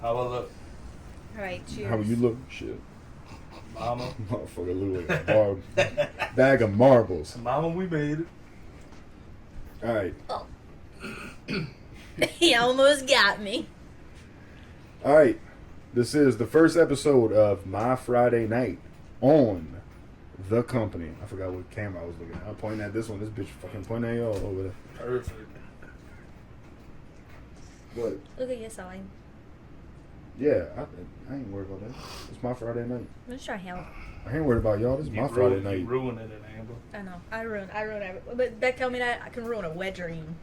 How I look? All right, cheers. How you look? Shit. Mama. Motherfucker look like a bag of marbles. Mama, we made it. All right. Oh. He almost got me. All right. This is the first episode of My Friday Night on The Company. I forgot what camera I was looking at. I'm pointing at this one. This bitch fucking pointing at y'all over there. Perfect. What? Look at your sign. Yeah, I ain't worried about that. It's my Friday night. I'm just trying to help. I ain't worried about y'all. This is my Friday night. You ruining it, Amber. I know. I ruin everything. But Beck told me that I can ruin a wet dream.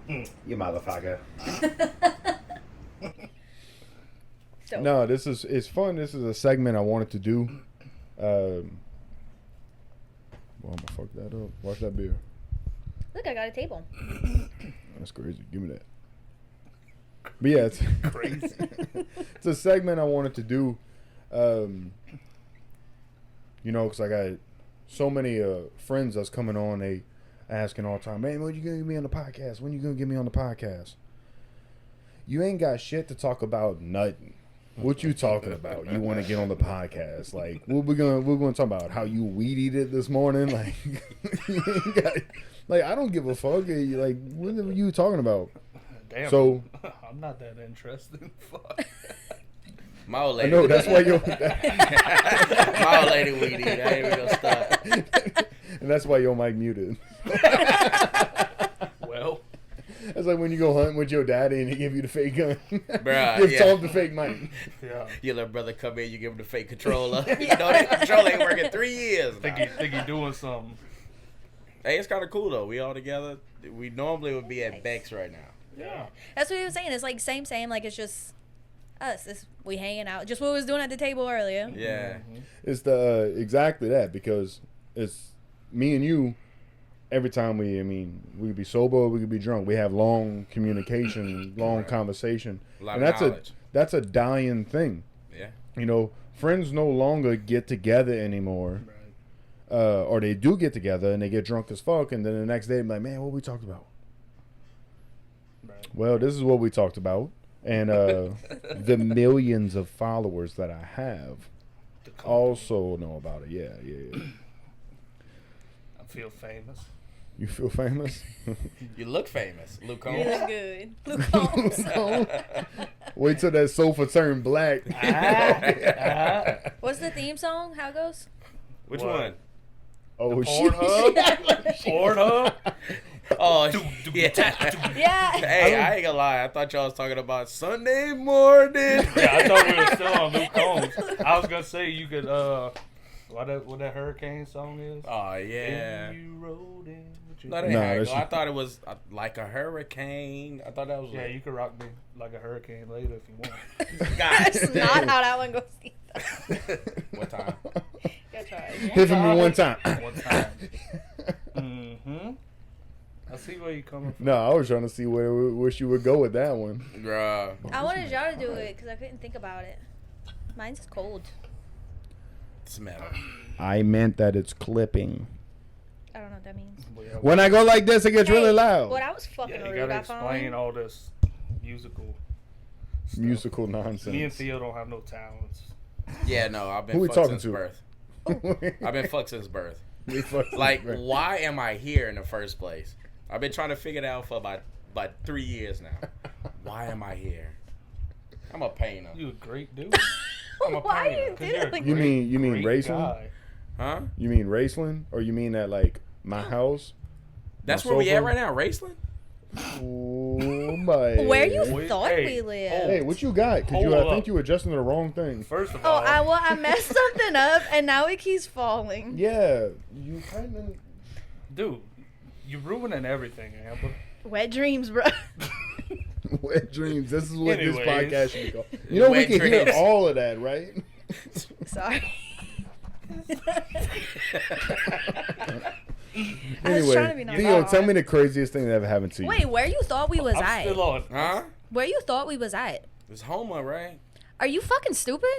You motherfucker. So. No, it's fun. This is a segment I wanted to do. Well, I'm gonna fuck that up. Watch that beer. Look, I got a table. That's crazy. Give me that. But yeah, it's Crazy. It's a segment I wanted to do. Because I got so many friends that's coming on. They asking all the time, man, when you gonna get me on the podcast? When you gonna get me on the podcast? You ain't got shit to talk about. Nothing. What you talking about? You want to get on the podcast? Like, we're gonna talk about how you weed it this morning. Like, you ain't got, like, I don't give a fuck. Like, what are you talking about? Damn. So I'm not that interested. Fuck. My old I lady. know that's why you're. My old lady weedy. I ain't even gonna stop. And that's why your mic muted. Well. That's like when you go hunting with your daddy and he give you the fake gun. Bruh, Give yeah. Tom the fake mic. Yeah. Your little brother come in, you give him the fake controller. You know that controller ain't working 3 years. Think he doing something. Hey, it's kind of cool though. We all together. We normally would be at Beck's right now. Yeah. That's what he was saying. It's like same. Like it's just us. We hanging out. Just what we was doing at the table earlier. Yeah. It's the exactly that, because it's me and you. Every time we could be sober or we could be drunk. We have long communication, long conversation. A lot And of knowledge. that's a dying thing. Yeah. Friends no longer get together anymore. Right. Or they do get together and they get drunk as fuck, and then the next day, I'm like, man, what we talked about? Right. Well, this is what we talked about. And the millions of followers that I have also know about it. Yeah. I feel famous. You feel famous? You look famous, Luke You Holmes. look good. Luke Holmes. Wait till that sofa turn black. What's the theme song? How it goes? Which What? one? Oh, shit. Pornhub? Pornhub? Oh, yeah. Yeah. Hey, I ain't gonna lie. I thought y'all was talking about Sunday morning. Yeah, I thought we were still on Luke Holmes. I was gonna say you could what that hurricane song is? Oh yeah. When you rode in with your- No, that Nah, ain't that's- I thought it was like a hurricane. I thought that was Yeah, you could rock me like a hurricane later if you want. That's not how that one goes either. What time? Go try it. Hit for me one time. One time. Mm-hmm. I see where you're coming from. No, I was trying to see where she would go with that one. Bruh. I wanted y'all to do it because I couldn't think about it. Mine's cold. Smell. I meant that it's clipping. I don't know what that means. But yeah, When I go like this, it gets really loud. What I was fucking yeah, you rude. gotta I explain found. all this musical stuff. Musical nonsense. Me and Theo don't have no talents. Yeah, no, I've been Who we fucked talking since to? birth. I've been fucked since birth. We fucked Like, up. why am I here in the first place? I've been trying to figure it out for about 3 years now. Why am I here? I'm a painter. You a great dude. I'm a Why painter. you 'Cause do you're a that? You mean great racing? guy. Huh? You mean Raceland? Or you mean at like my house? That's My where we at sofa? right now, Raceland? Oh my. Where you Wait, thought hey, we lived? Hey, what you got? Because Hold I up. think you adjusting to the wrong thing. First of Oh, all, I messed something up, and now it keeps falling. Yeah, you kind of. dude, you're ruining everything, Amber. Wet dreams, bro. Wet dreams. This is what this Anyways. podcast should be called. You know, we Wet can hear dreams. all of that, right? Sorry. I was Anyway, trying to be Theo, nice. tell me the craziest thing that ever happened to you. Wait, where you thought we was I'm at? still on. Huh? Where you thought we was at? It's Homer, right? Are you fucking stupid?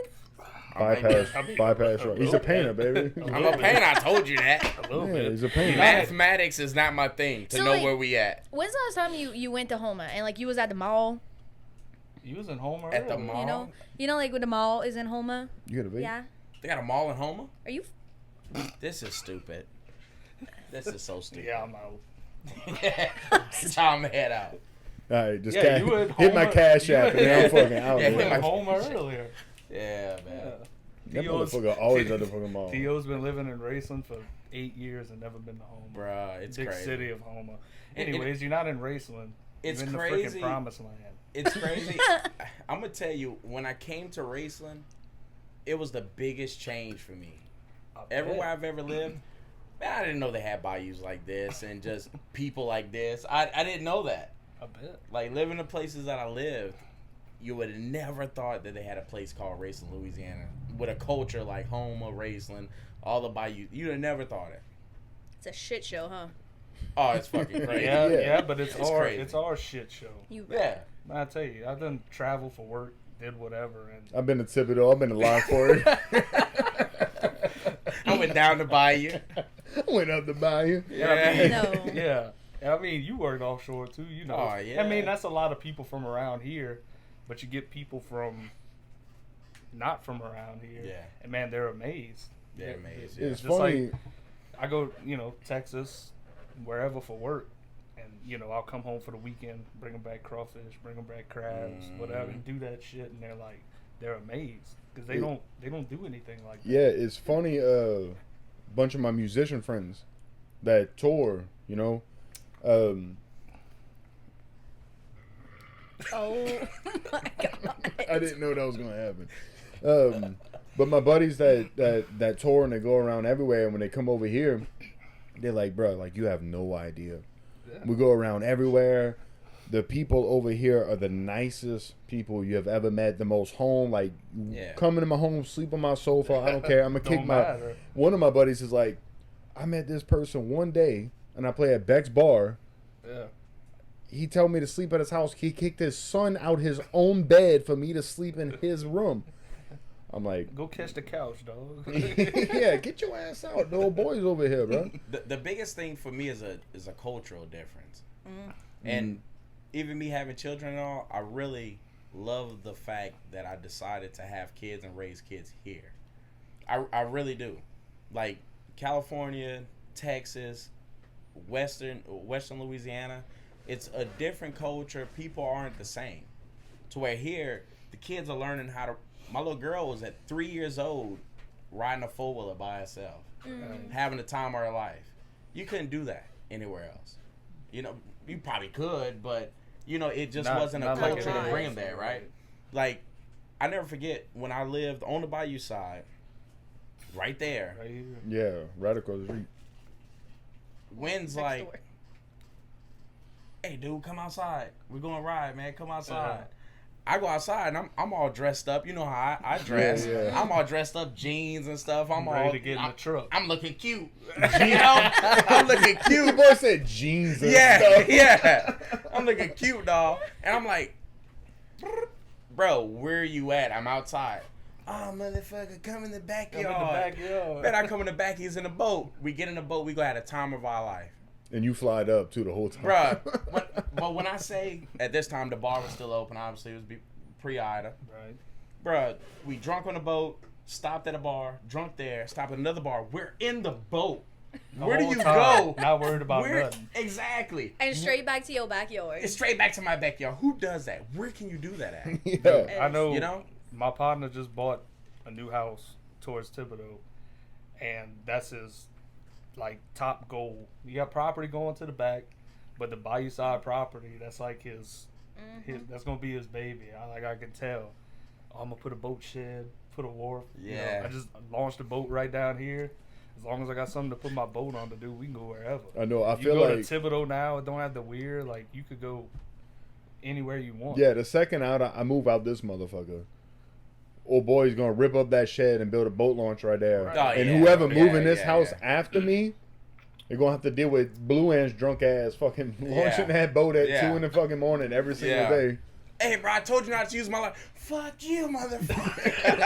Bypass, I mean, bypass. Right. He's a painter, baby. I'm a painter. I told you that. A little Yeah, bit. he's a painter. Mathematics is not my thing to So, know like- where we at. When's the last time you went to Homa and like you was at the mall? You was in Homer At the earlier. mall? You know, like when the mall is in Houma. You got a vape? Yeah. They got a mall in Houma? Are you? This is stupid. This is so stupid. Yeah, I'm out. That's how I'm head out. All right, just Yeah, you would hit my Homer- cash you app, would- and then I'm fucking out. Yeah, You hit were man. in my- Homer earlier. Yeah, man. That Theo's- motherfucker always at the fucking mall. Theo's been living in Raceland for 8 years and never been to Homer. Bruh, it's Big crazy. city of Homer. It- Anyways, you're not in Raceland. It's you're in crazy. the freaking promised land. It's crazy. I'm gonna tell you, when I came to Raceland, it was the biggest change for me. Everywhere I've ever lived, man, I didn't know they had bayous like this and just people like this. I didn't know that. I bet. Like, living in the places that I lived, you would have never thought that they had a place called Raceland, Louisiana, with a culture like Homer, Raceland, all the bayous. You'd have never thought it. It's a shit show, huh? Oh, it's fucking crazy. Yeah, Yeah. yeah, but it's our crazy. it's our shit show. You. Yeah. I tell you, I done travel for work, did whatever, and I've been to Thibodeau. I've been to Lockport. I went down to Bayou. I went up to Bayou. Yeah. No. yeah. And I mean, you worked offshore too, you know. Oh, yeah. I mean, that's a lot of people from around here, but you get people from not from around here. Yeah. And man, they're amazed. They're amazed. It's Just funny. I go, Texas, wherever for work, and I'll come home for the weekend, bring them back crawfish, bring them back crabs, whatever, and do that shit, and they're amazed because they don't do anything like that. Yeah, it's funny. Bunch of my musician friends that tour, Oh my god. I didn't know that was gonna happen. But my buddies that tour and they go around everywhere, and when they come over here, they're like, bro, like you have no idea. Yeah. We go around everywhere. The people over here are the nicest people you have ever met. The most home, like come into my home, sleep on my sofa. I don't care. I'm gonna kick Don't my. matter. One of my buddies is like, I met this person one day, and I play at Beck's bar. Yeah. He told me to sleep at his house. He kicked his son out his own bed for me to sleep in his room. I'm like, Go catch the couch, dog. yeah, get your ass out. The old boys over here, bro. The biggest thing for me is a cultural difference. And even me having children and all, I really love the fact that I decided to have kids and raise kids here. I really do. Like California, Texas, Western Louisiana, it's a different culture. People aren't the same. To where here, the kids are learning how to. My little girl was at 3 years old riding a four-wheeler by herself, having the time of her life. You couldn't do that anywhere else. You probably could, but, it just wasn't a not like culture it to is. bring them there, right? Like, I never forget when I lived on the Bayou side, right there, Right here. Yeah, right across the street. Wynn's Next like, door. hey, dude, come outside. We're going to ride, man. Come outside. I go outside and I'm all dressed up. You know how I dress. Yeah. I'm all dressed up, jeans and stuff. I'm Ready all to get in the truck. I'm looking cute. I'm looking The cute. boy said jeans and Yeah, stuff. yeah. I'm looking cute, dog. And I'm like, bro, where are you at? I'm outside. Oh, motherfucker, come in the backyard. Come in the backyard. Man, I come in the back. He's in the boat. We get in the boat. We go have a time of our life. And you flied up too the whole time. Bruh, but when I say at this time the bar was still open, obviously it was pre-Ida. Right. Bruh, we drunk on the boat, stopped at a bar, drunk there, stopped at another bar. We're in the boat. The Where do whole you time, go? Not worried about Where, nothing. exactly. And straight back to your backyard. It's straight back to my backyard. Who does that? Where can you do that at? Yeah. I know. You know? My partner just bought a new house towards Thibodeau, and that's his top goal. You got property going to the back, but the Bayou side property, that's like his that's gonna be his baby. I can tell. I'm gonna put a boat shed, put a wharf. Yeah. I just launched a boat right down here. As long as I got something to put my boat on to do, we can go wherever. I know. I You feel go like to Thibodeau now, it don't have the weir. Like you could go anywhere you want. yeah. The second out, I move out this motherfucker. Old boy's gonna rip up that shed and build a boat launch right there. Right. Oh, And yeah. whoever Yeah, moving this yeah, house yeah. after me, they're gonna have to deal with Blue Ant's drunk ass fucking launching that boat at Yeah. 2 in the fucking morning every single Yeah. day. Hey, bro, I told you not to use my life. Fuck you, motherfucker.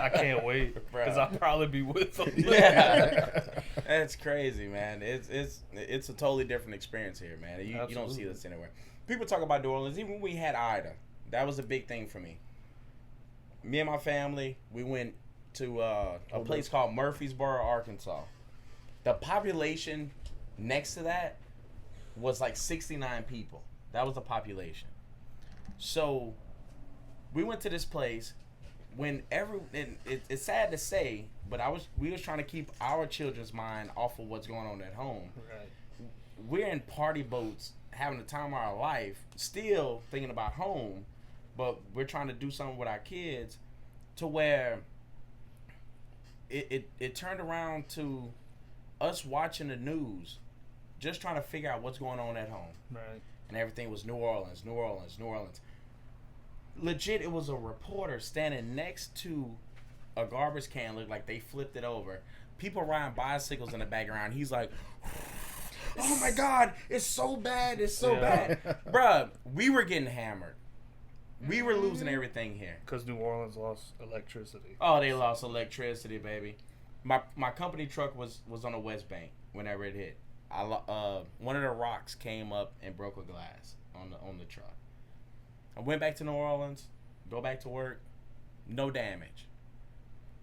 I can't wait because I'll probably be with them. Yeah. That's crazy, man. It's a totally different experience here, man. You don't see Absolutely. this anywhere. People talk about New Orleans. Even when we had Ida, That was a big thing for me. Me and my family, we went to a place called Murfreesboro, Arkansas. The population next to that was like 69 people. That was the population. So we went to this place. And it's sad to say, but we was trying to keep our children's mind off of what's going on at home. Right. We're in party boats, having the time of our life, still thinking about home, but we're trying to do something with our kids, to where it turned around to us watching the news, just trying to figure out what's going on at home. Right. And everything was New Orleans, New Orleans, New Orleans. Legit, it was a reporter standing next to a garbage can, looked like they flipped it over. People riding bicycles in the background. He's like, oh my God, it's so bad, it's so bad. Bruh, we were getting hammered. We were losing everything here. Because New Orleans lost electricity. Oh, they lost electricity, baby. My company truck was on the West Bank whenever it hit. One of the rocks came up and broke a glass on the truck. I went back to New Orleans, go back to work, no damage.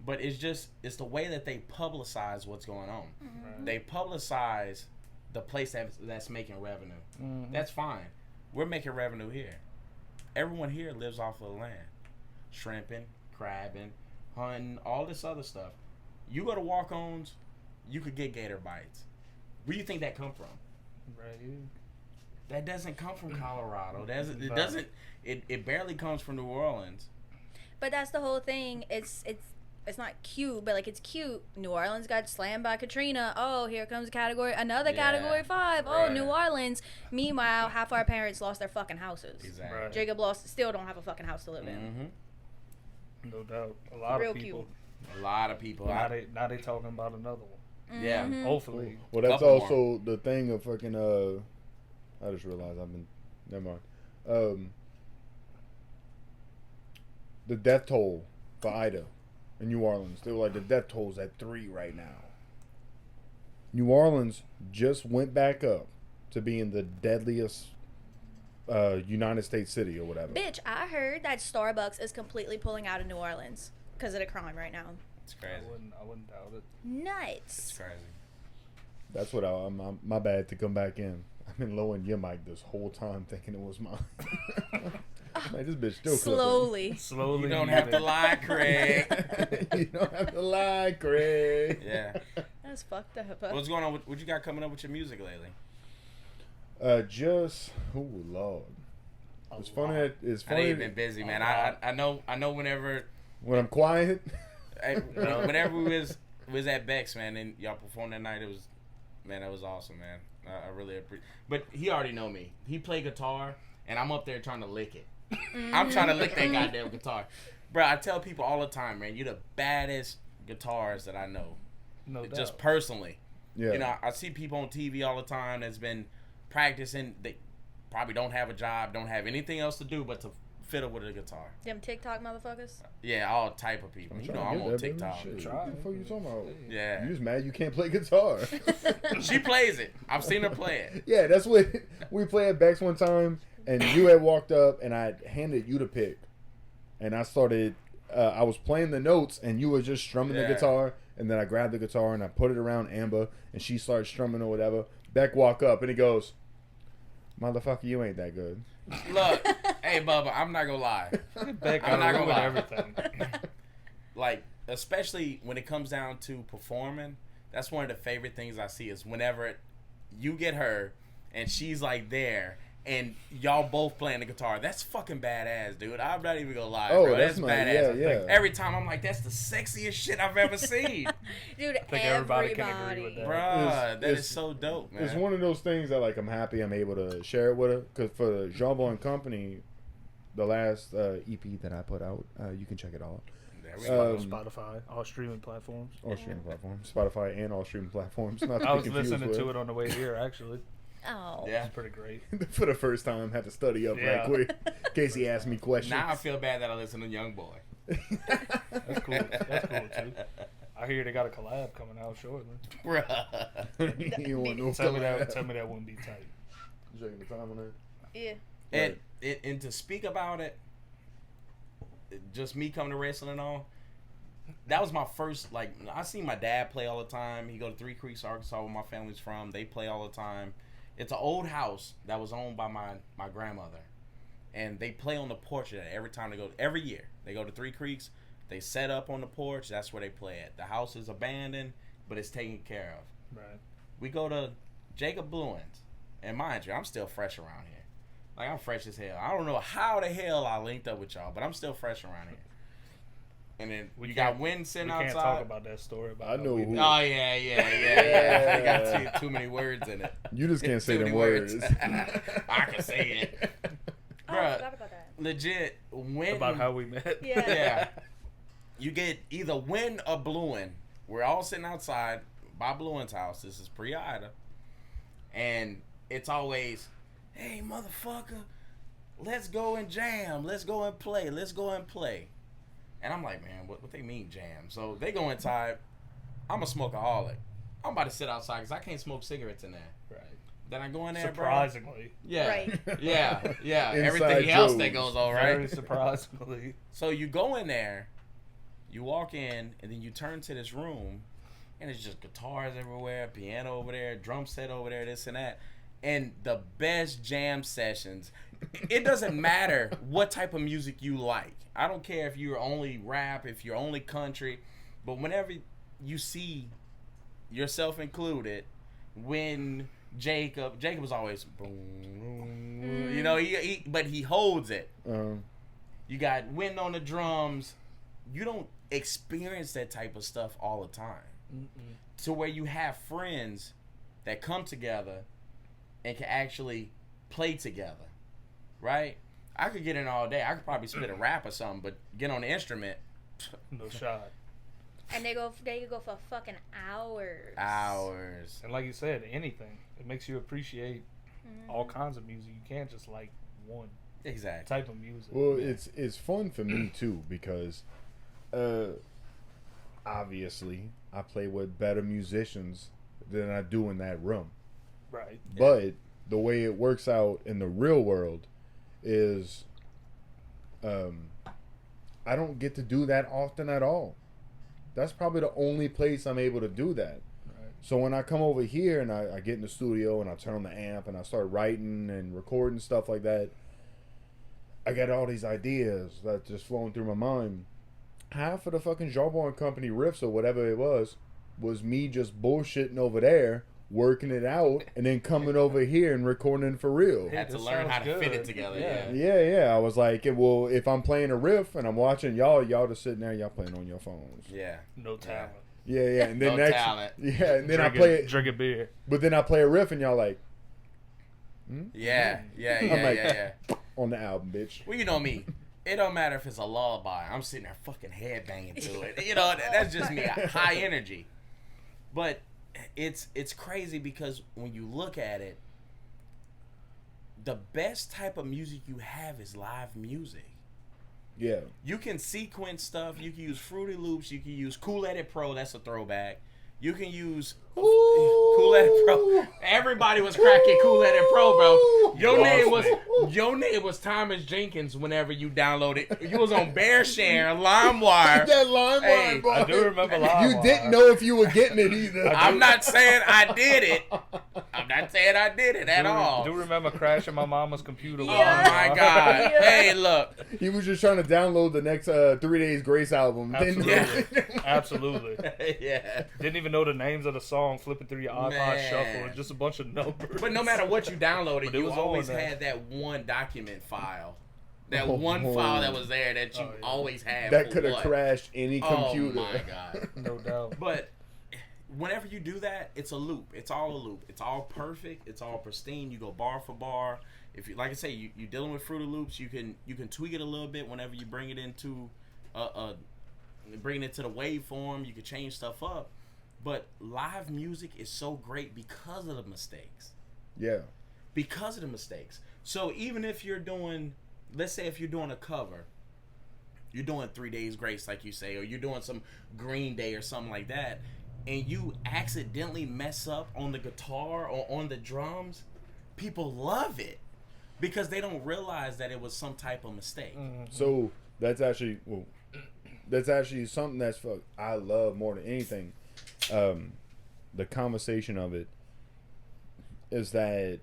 But it's the way that they publicize what's going on. Right. They publicize the place that's making revenue. Mm-hmm. That's fine. We're making revenue here. Everyone here lives off of the land. Shrimping, crabbing, hunting, all this other stuff. You go to walk-ons, you could get gator bites. Where do you think that come from? Right here. That doesn't come from Colorado. It barely comes from New Orleans. But that's the whole thing. It's not cute, but like it's cute. New Orleans got slammed by Katrina. Oh, here comes another category 5. Oh, Right. New Orleans. Meanwhile, half our parents lost their fucking houses. Exactly. Right. Jacob still don't have a fucking house to live in. Mm-hmm. No doubt. A lot Real of people. A lot of people. Now they talking about another one. Yeah. Mhm. Hopefully. Well, that's Couple also the thing of fucking. I just realized never mind. The death toll for Ida in New Orleans. They were like, the death toll's at 3 right now. New Orleans just went back up to being the deadliest United States city or whatever. Bitch, I heard that Starbucks is completely pulling out of New Orleans because of the crime right now. It's crazy. I wouldn't doubt it. It's Nuts. crazy. That's what my bad to come back in. I've been lowering your mic this whole time thinking it was mine. Man, this bitch still Slowly. Slowly. You don't have to lie, Craig. You don't have to lie, Craig. Yeah. That's fucked up. What's going on? What you got coming up with your music lately? Oh Lord. It's funny. I know you've been busy, man. I know whenever When I'm quiet. whenever we was at Beck's, man, and y'all performed that night, that was awesome, man. I really appreciate. But he already know me. He play guitar, and I'm up there trying to lick it. I'm trying to lick that goddamn guitar, bro. I tell people all the time, man, you're the baddest guitarist that I know. No doubt. Just personally. Yeah. You know, I see people on TV all the time that's been practicing. They probably don't have a job, don't have anything else to do but to fiddle with a guitar. Them TikTok motherfuckers. Yeah, all type of people. You know, I'm on TikTok. Shit. Try. What the fuck you talking about? Yeah. You just mad you can't play guitar. She plays it. I've seen her play it. Yeah, that's what we played at Beck's one time, and you had walked up, and I handed you the pick, and I started. I was playing the notes, and you were just strumming the guitar, and then I grabbed the guitar and I put it around Amber, and she started strumming or whatever. Beck walk up, and he goes, "Motherfucker, you ain't that good." Look, hey Bubba, I'm not gonna lie. Beck, I'm not gonna lie. everything. Like, especially when it comes down to performing, that's one of the favorite things I see is whenever you get her and she's like there and y'all both playing the guitar. That's fucking badass, dude. I'm not even gonna lie, bro. That's badass. yeah. Every time I'm like, that's the sexiest shit I've ever seen. Dude, I think everybody can agree with that. Bruh, that It's- is so dope, man. It's one of those things that, like, I'm happy I'm able to share it with her. Because for the Jumbo and Company, the last EP that I put out, you can check it out. There we go. Spotify, all streaming platforms. All streaming platforms. Spotify and all streaming platforms. Not to I be was confused listening with. to it on the way here, actually. Oh. Yeah. It's pretty great. For the first time, had to study up right Yeah. quick in case he asked me questions. Now I feel bad that I listen to Young Boy. That's cool. That's cool, too. I hear they got a collab coming out shortly. Bruh. You don't want no Tell me collab. that wouldn't be tight. You checking the time on that? Yeah. And to speak about it, just me coming to wrestling and all, that was my first, like, I seen my dad play all the time. He go to Three Creeks, Arkansas, where my family's from. They play all the time. It's an old house that was owned by my grandmother. And they play on the porch every time they go, every year. They go to Three Creeks. They set up on the porch. That's where they play at. The house is abandoned, but it's taken care of. Right. We go to Jacob Bluins. And mind you, I'm still fresh around here. Like, I'm fresh as hell. I don't know how the hell I linked up with y'all, but I'm still fresh around here. And then you got Win sitting outside. We can't talk about that story. I know who. Oh, yeah. They got too many words in it. You just can't say them words. I can say it. Oh, I forgot about that. Legit, Win. About how we met. Yeah. You get either Win or Bluin. We're all sitting outside by Bluin's house. This is pre-Ida. And it's always, hey, motherfucker, let's go and jam. Let's go and play. Let's go and play. And I'm like, man, what they mean jam? So they go inside. I'm a smokeaholic. I'm about to sit outside because I can't smoke cigarettes in there. Right. Then I go in there, surprisingly. bro. Yeah. Right. Yeah. Inside Everything else jokes. that goes on, right? Very surprisingly. So you go in there, you walk in, and then you turn to this room, and it's just guitars everywhere, piano over there, drum set over there, this and that. And the best jam sessions. It doesn't matter what type of music you like. I don't care if you're only rap, if you're only country, but whenever you see yourself included, when Jacob was always boom, you know, but he holds it. You got Wind on the drums. You don't experience that type of stuff all the time. To where you have friends that come together and can actually play together, right? I could get in all day. I could probably spit a rap or something, but get on the instrument, No shot. And they could go for fucking hours. And like you said, anything. It makes you appreciate all kinds of music. You can't just like one type of music. Well, it's fun for me too because, obviously, I play with better musicians than I do in that room. Right. But the way it works out in the real world is, I don't get to do that often at all. That's probably the only place I'm able to do that. Right. So when I come over here and I get in the studio and I turn on the amp and I start writing and recording stuff like that, I got all these ideas that just flowing through my mind. Half of the fucking Jawbone Company riffs or whatever it was me just bullshitting over there, working it out, and then coming over here and recording for real. Had to This learn how to sounds fit good. it together. Yeah. Yeah. I was like, well, if I'm playing a riff and I'm watching y'all just sitting there, y'all playing on your phones. Yeah. No talent. Yeah. And then No talent. Yeah, and then I play it. Drink a beer. But then I play a riff and y'all like, Yeah. I'm like, Yeah. on the album, bitch. Well, you know me. It don't matter if it's a lullaby. I'm sitting there fucking headbanging to it. You know, that's just me. High energy. But it's crazy because when you look at it, the best type of music you have is live music. Yeah. You can sequence stuff. You can use Fruity Loops. You can use Cool Edit Pro. That's a throwback. You can use Cool Edit Pro. Everybody was cracking Cool Edit Pro, bro. Your name was Thomas Jenkins whenever you downloaded. You was on BearShare, LimeWire. That LimeWire, Hey, boy. I do remember LimeWire. You didn't know if you were getting it either. I'm not saying I did it. I'm not saying I did it at all. I do remember crashing my mama's computer. Oh Yeah. my God. Yeah. Hey, look. He was just trying to download the next 3 Days Grace album. Absolutely. Absolutely. Yeah. Didn't even know the names of the song, flipping through your iPod Man. shuffle. It's just a bunch of numbers. But no matter what you downloaded, But it you was always on there. had that one document file. That Oh, one boy. file that was there that you Oh, yeah. always had. That for could have what? crashed any computer. Oh my God. No doubt. But whenever you do that, it's a loop. It's all a loop. It's all perfect. It's all pristine. You go bar for bar. If you, like I say, you're dealing with Fruity Loops, you can tweak it a little bit whenever you bring it into bringing it to the waveform. You can change stuff up. But live music is so great because of the mistakes. Yeah. Because of the mistakes. So even if you're doing, let's say if you're doing a cover, you're doing 3 Days Grace, like you say, or you're doing some Green Day or something like that, and you accidentally mess up on the guitar or on the drums, people love it because they don't realize that it was some type of mistake. So That's actually something that's I love more than anything. The conversation of it is that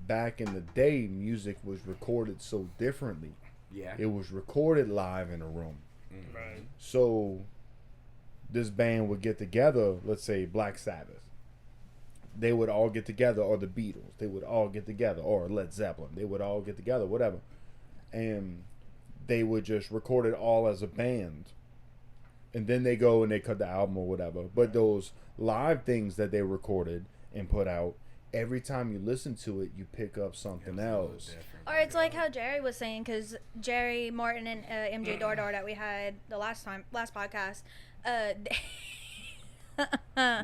back in the day, music was recorded so differently. Yeah. It was recorded live in a room. Right. So this band would get together, let's say Black Sabbath. They would all get together, or the Beatles. They would all get together, or Led Zeppelin. They would all get together, whatever. And they would just record it all as a band. And then they go and they cut the album or whatever. But those live things that they recorded and put out, every time you listen to it, you pick up something else. Or it's like how Jerry was saying, because Jerry Martin and MJ Dordar that we had the last podcast.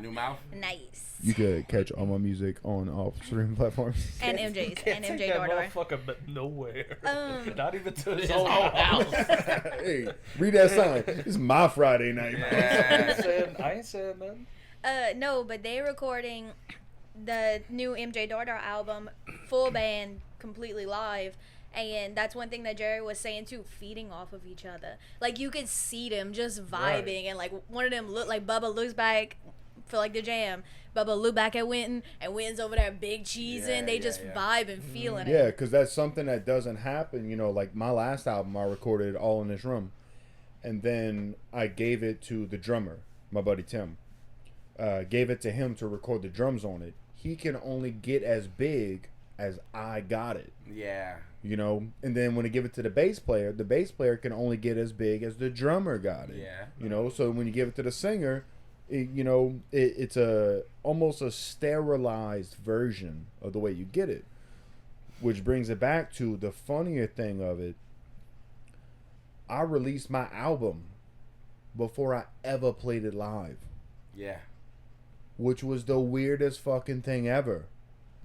New mouth. Nice. You could catch all my music on all streaming platforms. And MJ's and MJ that Dordar. motherfucker but nowhere. Not even to his His own own house. Hey, read that sign. It's my Friday night. I ain't saying nothing. No, but they recording the new MJ Dordar album, full band, completely live. And that's one thing that Jerry was saying too, feeding off of each other. Like, you could see them just vibing, Right. and like one of them look like Bubba looks back for like the jam. Bubba look back at Winton, and Winton's over there big cheesing. They just vibe and feeling Yeah, it. because that's something that doesn't happen. You know, like my last album, I recorded all in this room. And then I gave it to the drummer, my buddy Tim. Gave it to him to record the drums on it. He can only get as big as I got it. Yeah. You know, and then when I give it to the bass player can only get as big as the drummer got it. Yeah. You know, so when you give it to the singer, it's almost a sterilized version of the way you get it. Which brings it back to the funnier thing of it. I released my album before I ever played it live. Yeah. Which was the weirdest fucking thing ever.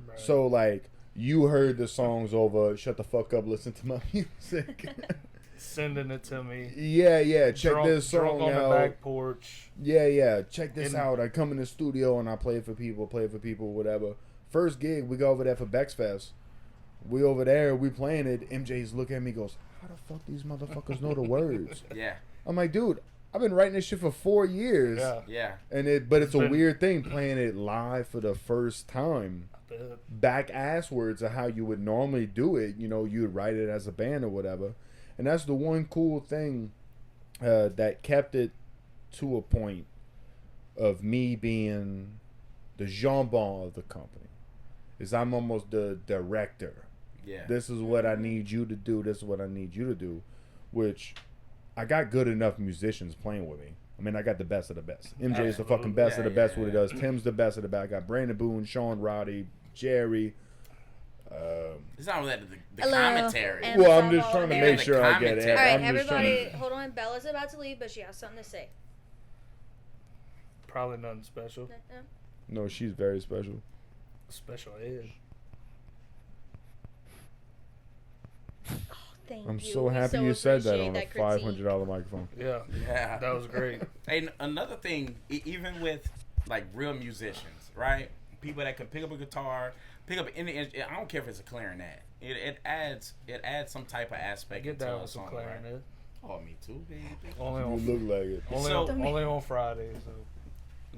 Right. So, like, you heard the songs over Shut the Fuck Up, Listen to My Music. Sending it to me. Yeah. Check this song drunk on out. the back porch. Yeah. Check this out. I come in the studio and I play it for people, whatever. First gig, we go over there for Bex Fest. We over there, we playing it. MJ's looking at me, goes, how the fuck these motherfuckers know the words? Yeah. I'm like, dude, I've been writing this shit for 4 years. Yeah. Yeah. But it's a weird thing playing it live for the first time. Back asswards of how you would normally do it. You know, you would write it as a band or whatever. And that's the one cool thing that kept it to a point of me being the jambon of the company. Is I'm almost the director. Yeah. This is what I need you to do. This is what I need you to do. Which I got good enough musicians playing with me. I mean, I got the best of the best. MJ is the fucking best of the best what he does. Tim's the best of the best. I got Brandon Boone, Sean Roddy, Jerry. It's not really the Hello. commentary. And Well, I'm just trying to Yeah, make the sure I get it. commentary. All right, I'm just trying everybody, to- hold on. Bella's about to leave, but she has something to say. Probably nothing special. No, she's very special. Special ed. Thank I'm you. so We happy you said that appreciate on a critique. $500 microphone. Yeah. Yeah. That was great. And another thing, even with like real musicians, right? People that can pick up a guitar, pick up any. I don't care if it's a clarinet. It adds some type of aspect Get into down a with some song, clarinet. right? Oh, me too, baby. Only You on look like it. only on Fridays. So.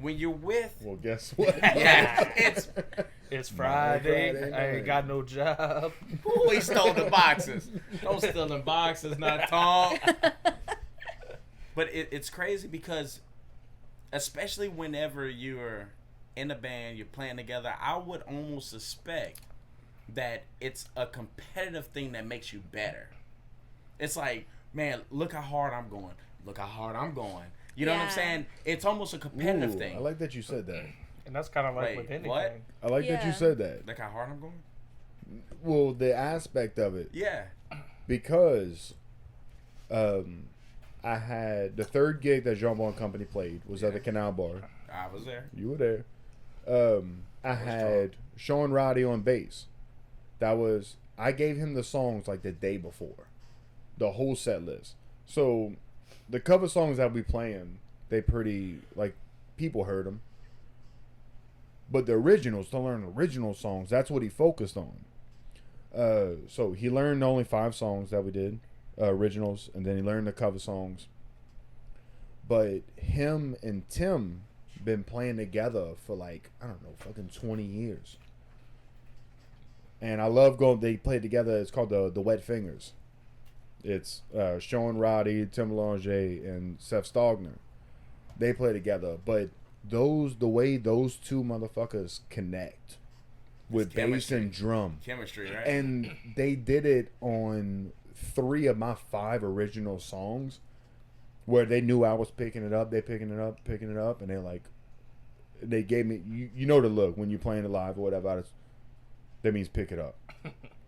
When you're with, Well, guess what? yeah, It's Friday. Friday I ain't night. got no job. ooh, he stole the boxes. Don't steal the boxes, not Tom. But it's crazy because, especially whenever you're in a band, you're playing together, I would almost suspect that it's a competitive thing that makes you better. It's like, man, look how hard I'm going. Look how hard I'm going. You know what I'm Yeah. saying? It's almost a competitive Ooh, thing. I like that you said that. And that's kind of like Wait, with anything. what? I like that you Yeah. said that. Look how hard I'm going? Well, the aspect of it. Yeah. Because I had the third gig that Jean Bon Company played was at the Canal Bar. I was there. You were there. I had Sean Roddy on bass. I gave him the songs like the day before, the whole set list. So the cover songs that we playing, they pretty like people heard them. But the originals, to learn original songs, that's what he focused on. So he learned only 5 songs that we did. originals, and then he learned the cover songs. But him and Tim been playing together for like, I don't know, fucking 20 years. And I love going. They play together. It's called the Wet Fingers. It's Sean Roddy, Tim Langer, and Seth Stogner. They play together, but the way those two motherfuckers connect with bass and drum, chemistry, right? and they did it on 3 of my 5 original songs, where they knew I was picking it up. They picking it up, and they gave me you know the look when you're playing it live or whatever. That means pick it up.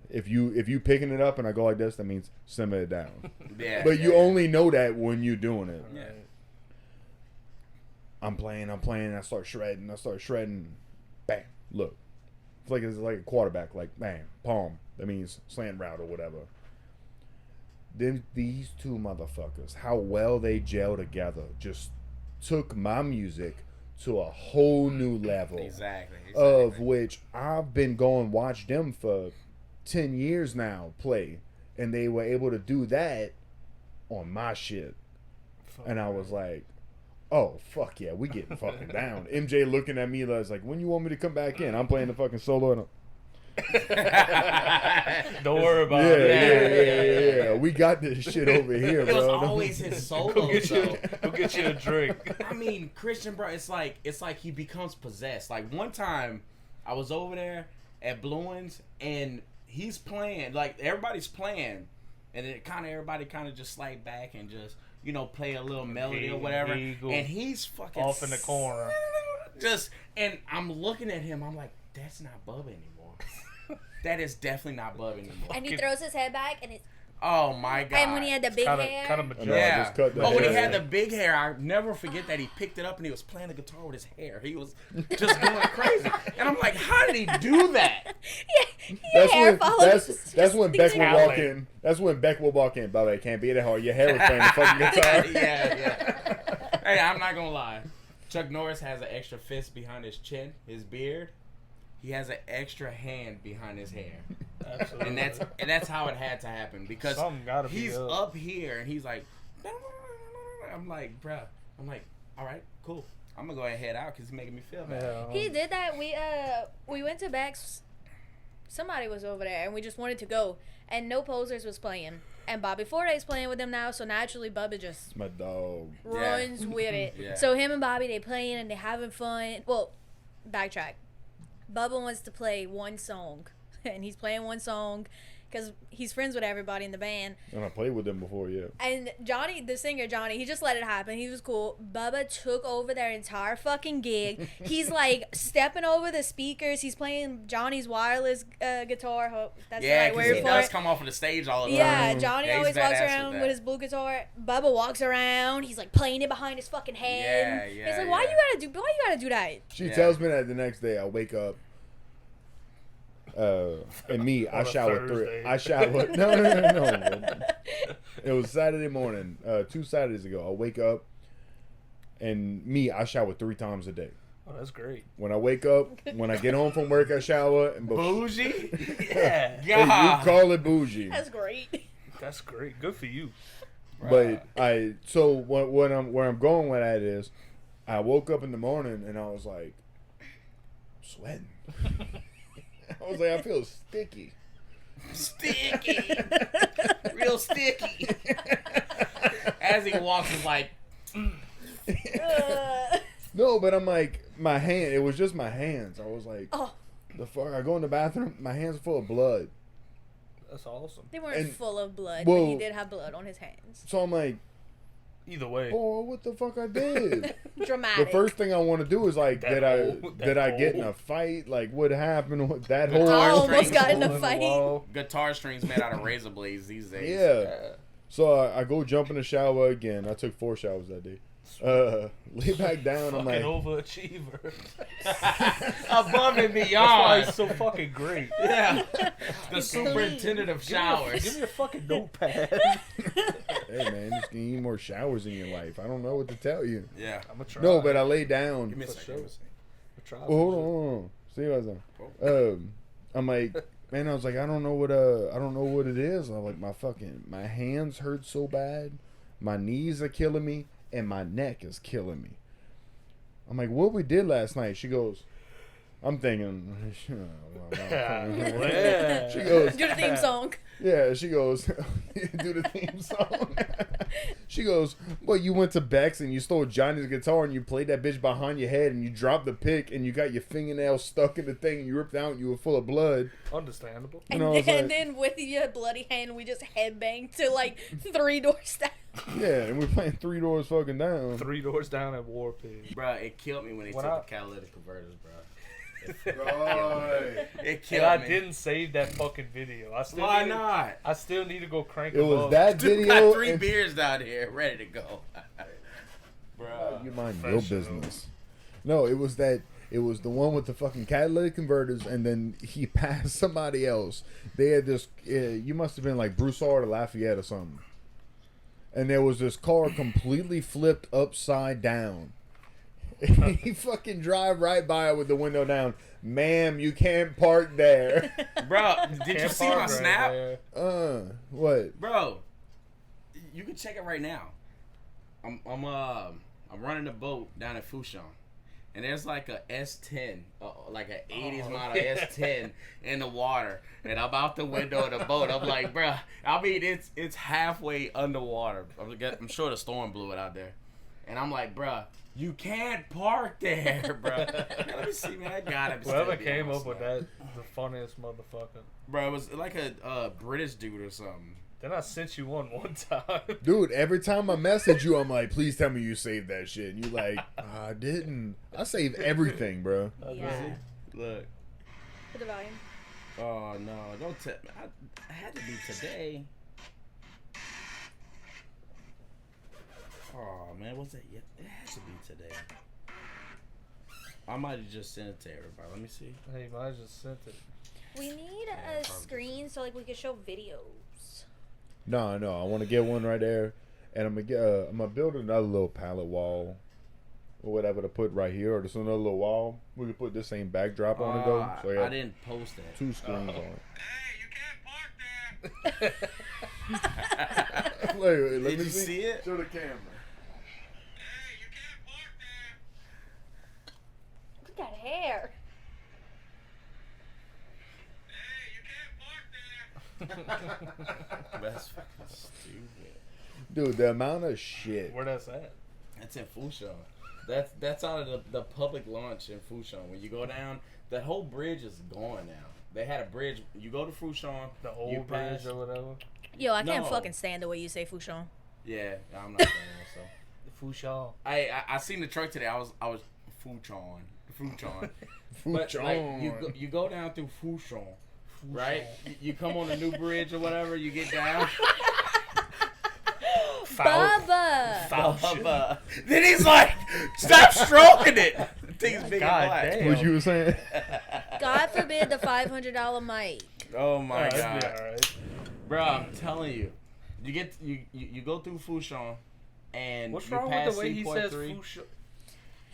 If you picking it up and I go like this, that means simmer it down. Yeah. But you only know that when you're doing it. Yeah. I'm playing, I start shredding, bang, look. It's like a quarterback, like, bang, palm. That means slant route or whatever. Then these two motherfuckers, how well they gel together, just took my music to a whole new level. Exactly. Of which I've been going watch them for 10 years now play, and they were able to do that on my shit. And I was like, oh, fuck yeah, we getting fucking down. MJ looking at me like, when you want me to come back in? I'm playing the fucking solo. And don't worry about it. Yeah. We got this shit over here, bro. It was always his solo. Go get you a drink. I mean, Christian, bro, it's like he becomes possessed. Like one time, I was over there at Bluins and he's playing. Like everybody's playing, and then everybody just slide back and just play a little melody or whatever. And he's fucking off in the corner. And I'm looking at him. I'm like, that's not Bubba anymore. That is definitely not Bubba anymore. And he throws his head back, and it's. Oh my god! And when he had the big hair. Kind of mature. Yeah. When he hair. had the big hair, I never forget that he picked it up and he was playing the guitar with his hair. He was just going crazy, and I'm like, how did he do that? That's when Beck will walk in. That's when Beck will walk in. Bubba, it can't be that hard. Your hair was playing the fucking guitar. Yeah. Hey, I'm not gonna lie. Chuck Norris has an extra fist behind his chin, his beard. He has an extra hand behind his hair. Absolutely. And that's how it had to happen because he's up here and he's like, I'm like, bruh. I'm like, all right, cool. I'm gonna go ahead and head out because he's making me feel bad. Yeah. He did that. We went to Beck's. Somebody was over there and we just wanted to go, and No Posers was playing, and Bobby Forday's playing with them now. So naturally, Bubba just My dog runs with it. Yeah. So him and Bobby, they playing and they having fun. Well, backtrack. Bubba wants to play one song, and he's playing one song because he's friends with everybody in the band. And I played with them before, yeah. And Johnny, the singer Johnny, he just let it happen. He was cool. Bubba took over their entire fucking gig. He's like stepping over the speakers. He's playing Johnny's wireless guitar. Hope that's the right because word he for does it. come off of the stage all the time. Yeah, Johnny Yeah, he's always walks badass around with with that. his blue guitar. Bubba walks around. He's like playing it behind his fucking head. Yeah, He's like, why you gotta do that? She tells me that the next day I wake up. And me, I showered Thursday. No. It was Saturday morning, 2 Saturdays ago. I wake up, and me, I shower 3 times a day. Oh, that's great. When I wake up, when I get home from work, I shower. And Bougie? Yeah. Hey, you call it bougie. That's great. That's great. Good for you. But where I'm going with that is, I woke up in the morning and I was like, sweating. I was like, I feel sticky. Sticky. Real sticky. As he walks, he's like... No, but I'm like, my hand, it was just my hands. I was like, Oh, the fuck? I go in the bathroom, my hands are full of blood. That's awesome. they weren't And- full of blood, well- but he did have blood on his hands. So I'm like, Either way. oh, what the fuck I did? Dramatic. The first thing I want to do is like, That hole. did I get in hole. a fight? Like, what happened with that Guitar whole? I almost strings got in Hole a the fight. wall. Guitar strings made out of razor blades these days. Yeah. So I go jump in the shower again. I took 4 showers that day. Lay back down. I'm Fucking like, overachiever. Above and That's why beyond. he's so fucking great. Yeah. The He's superintendent of Give showers. me a fucking notepad. hey man, just need more showers in your life. I don't know what to tell you. Yeah. I'm gonna try. No, but I lay down. Give me a For second. sure. Give me a second. I'll try Oh, for hold on. See what I'm Oh. I'm like, And I was like, I don't know what it is. I'm like, my hands hurt so bad, my knees are killing me, and my neck is killing me. I'm like, what we did last night? She goes, I'm thinking, she goes, Do the theme song. yeah, she goes, do the theme song. She goes, well, you went to Beck's and you stole Johnny's guitar and you played that bitch behind your head and you dropped the pick and you got your fingernail stuck in the thing and you ripped out and you were full of blood. Understandable. And, I was like, then with your bloody hand, we just headbanged to like 3 doors down. yeah, and we're playing 3 doors fucking down. 3 doors down at War Pig. Bro, it killed me when they took the catalytic converters, bro. Right. It killed And I me. didn't save that fucking video. Why not? I still need to go crank It them was up. that Dude video. got 3 and- beers down here, ready to go. Bro, You mind your business. No, it was the one with the fucking catalytic converters, and then he passed somebody else. They had this. You must have been like Broussard or Lafayette or something. And there was this car completely flipped upside down. He fucking drive right by it with the window down. Ma'am, you can't park there. bro, did you Can't see park my right snap? there. What? Bro, you can check it right now. I'm running a boat down at Fouchon, and there's like a S10, like an 80s model S10 in the water, and I'm out the window of the boat. I'm like, bro, I mean it's halfway underwater. I'm sure the storm blew it out there, and I'm like, bro, you can't park there, bro. Let me see, man. I got it. Whoever came up with that, the funniest motherfucker. Bro, it was like a British dude or something. Then I sent you one time. Dude, every time I message you, I'm like, please tell me you saved that shit. And you like, I didn't. I saved everything, bro. Yeah. Look. Put the volume. Oh no! Don't tell me. I had to be today. Oh man, what's it? It had to be today. I might have just sent it to everybody. Let me see. Hey, I just sent it. We need a screen so like we can show videos. No, I want to get one right there, and I'm gonna build another little pallet wall, or whatever to put right here, or just another little wall. We can put this same backdrop on it though. So I didn't post that. 2 screens on it. Hey, you can't park there. Let Did me you see it? Show the camera. Hey, you can't park there. Look at that hair. That's fucking stupid. Dude, the amount of shit. Where that's at? That's in Fouchon. That's out of the public launch in Fouchon. When you go down, that whole bridge is gone now. They had a bridge. You go to Fouchon. The you old bridge pass- or whatever? Yo, I can't No. fucking stand the way you say Fouchon. Yeah, I'm not saying that. So The Fouchon. I seen the truck today. I was Fouchon. But like you go down through Fouchon, right? You come on the new bridge or whatever. You get down. Bubba! Bubba. Then he's like, stop stroking it. The thing's big God and black. damn. What you were saying? God forbid the $500 mic. Oh my That'd be god, alright. bro! I'm telling you, you go through Fouchon, and What's you wrong with pass the way he says C.3. Fouchon?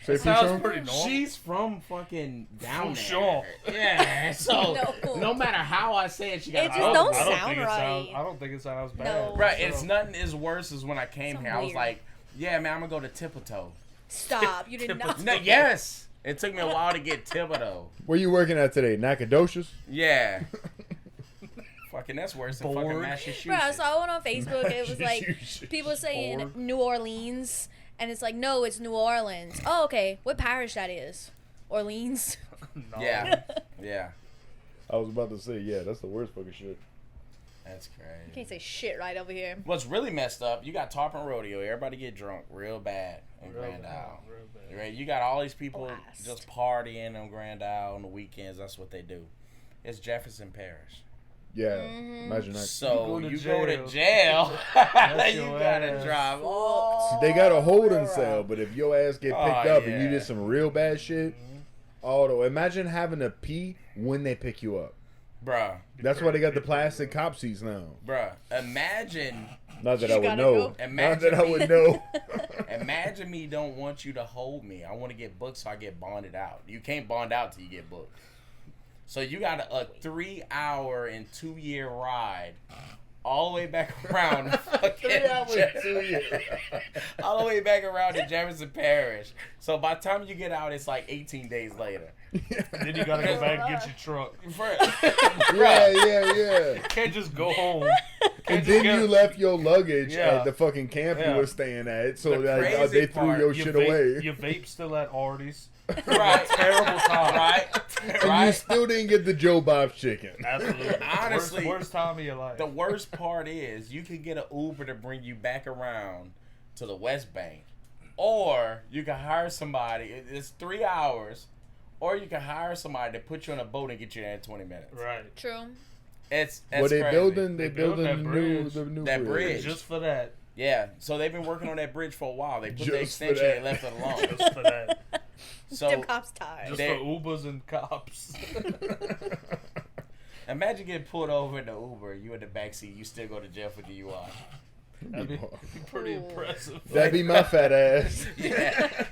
Say Sounds Fouchon? pretty normal. She's from fucking down Fouchon. there. Yeah, so No. no matter how I say it, she got It just don't sound think right. I don't think it sounds bad. No. Right, it's nothing as worse as when I came Sound here. I was weird. like, yeah, man, I'm gonna go to Thibodeau. Stop. You did not. No, yes, it took me a while to get Thibodeau. Where you working at today? Nacogdoches? Yeah. Fucking, that's worse than fucking Bored. Massachusetts. Bro, I saw one on Facebook. It was like Massachusetts. people saying Bored. New Orleans, and it's like, no, it's New Orleans. Oh, okay. What parish that is? Orleans. No. Yeah, yeah, I was about to say, yeah, that's the worst fucking shit. that's You crazy. can't say shit right over here. What's really messed up, you got Tomp and Rodeo. Everybody get drunk real bad in Real Grand bad, Isle. real bad. Right? You got all these people Blast. just partying on Grand Isle on the weekends. That's what they do. It's Jefferson Parish. Yeah, Mhm. imagine that. So You you go go to to jail. jail. That's You your gotta ass. drive all. They got a holding cell, but if your ass get picked Oh, up and you yeah. did some real bad shit, auto. Imagine having to pee when they pick you up. Bruh, That's why they got the plastic cop seats now. bruh. Imagine Not that You I would gotta know. go. Not Imagine that I would know. Imagine me don't want you to hold me. I want to get booked so I get bonded out. You can't bond out till you get booked. So you got a 3-hour and 2-year ride all the way back around to fucking all the way back around to Jefferson Parish. So by the time you get out, it's like 18 days later. Then you gotta go back and get your truck. Yeah. You can't just go home. And then you left your luggage Yeah. at the fucking camp you were staying at, so The that crazy they threw part, your shit away. Your vape still at Artie's. Right. Terrible time. Right. And you still didn't get the Joe Bob chicken. Absolutely. Honestly, worst time of your life. The worst part is you can get an Uber to bring you back around to the West Bank, or you can hire somebody. It's 3 hours, or you can hire somebody to put you on a boat and get you there in 20 minutes. Right. True. That's Well, they crazy. building They the bridge. new That bridge. bridge. Just for that. Yeah, so they've been working on that bridge for a while. They put the Just for extension, that. they left it alone. Just for that. So Them cops tired. Just They- for Ubers and cops. imagine getting pulled over in the Uber, you in the backseat, you still go to jail for DUI. That'd be pretty Ooh. impressive. That'd be my fat ass. Yeah.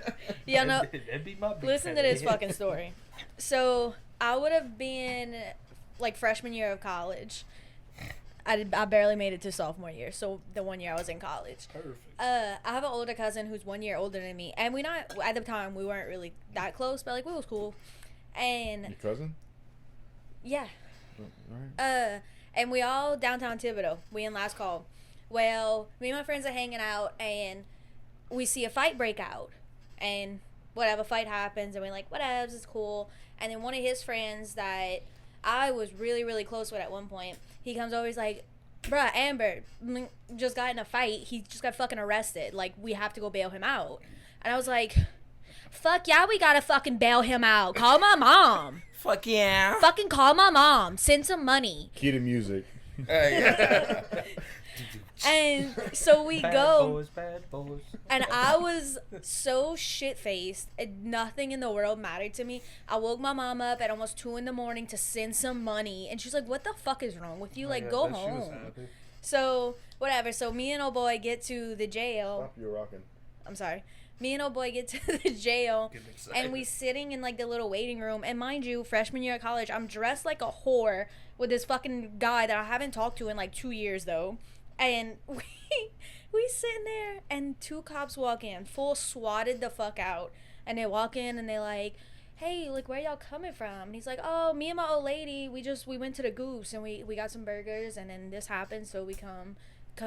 Yeah, no. That'd be my big Listen to head. this fucking story. So I would have been like freshman year of college. I barely made it to sophomore year, so the 1 year I was in college. Perfect. I have an older cousin who's 1 year older than me, and we not at the time we weren't really that close, but like we was cool. And Your cousin? yeah, Alright. and we all downtown Thibodeau. We in last call. Well, me and my friends are hanging out, and we see a fight break out, and whatever fight happens, and we're like, whatevs, it's cool. And then one of his friends that I was really, really close with at one point, he comes over, he's like, bruh, Amber just got in a fight. He just got fucking arrested. Like, we have to go bail him out. And I was like, fuck yeah, we gotta fucking bail him out. Call my mom. Fuck yeah. Fucking call my mom. Send some money. Key to music. Yeah. And so we Bad go. boys, bad boys. And I was so shit-faced, and nothing in the world mattered to me. I woke my mom up at almost 2 a.m. to send some money, and she's like, what the fuck is wrong with you? Like, Yeah, go bet she was home. happy. So, whatever. So, me and old boy get to the jail. Stop, you're rocking. I'm sorry. Me and old boy get to the jail, Getting excited. and we sitting in, like, the little waiting room. And mind you, freshman year of college, I'm dressed like a whore with this fucking guy that I haven't talked to in, like, 2 years, though. And we sitting there, and 2 cops walk in, full swatted the fuck out. And they walk in, and they like, hey, like, where y'all coming from? And he's like, oh, me and my old lady, we went to the Goose, and we got some burgers, and then this happened, so we come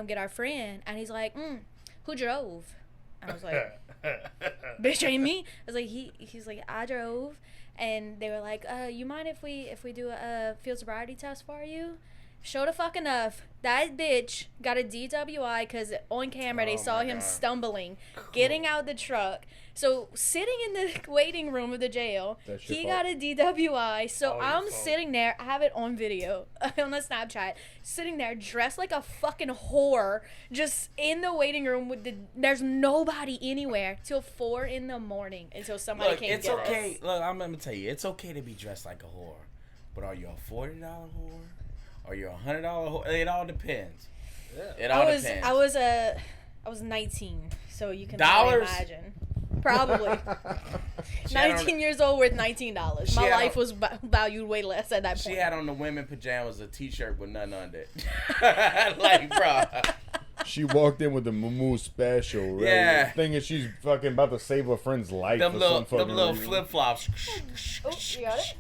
get our friend. And he's like, who drove? I was like, bitch, ain't me. I was like, he's like, I drove. And they were like, you mind if we do a field sobriety test for you? Sure the fuck enough, that bitch got a DWI because on camera they Oh saw my him God. stumbling, getting out the truck. So sitting in the waiting room of the jail, That's your he fault. got a DWI. So Oh, your I'm fault. sitting there, I have it on video, on the Snapchat, sitting there dressed like a fucking whore, just in the waiting room with there's nobody anywhere till 4 a.m. until somebody Look, came it's get okay. us. Look, I'm gonna tell you, it's okay to be dressed like a whore, but are you a $40 whore? Are you a $100 whore? It all depends. Yeah. It all I depends. was 19, so you can Dollars? probably imagine. Probably. She had on- 19 years old worth $19. She My had life on- was valued way less at that point. She had on the women pajamas, a t-shirt with nothing under it. Like, bro. She walked in with the Moo special, right? Yeah. Thinking she's fucking about to save her friend's life Them for little, some fucking them little reason. flip flops. Oh, you got it?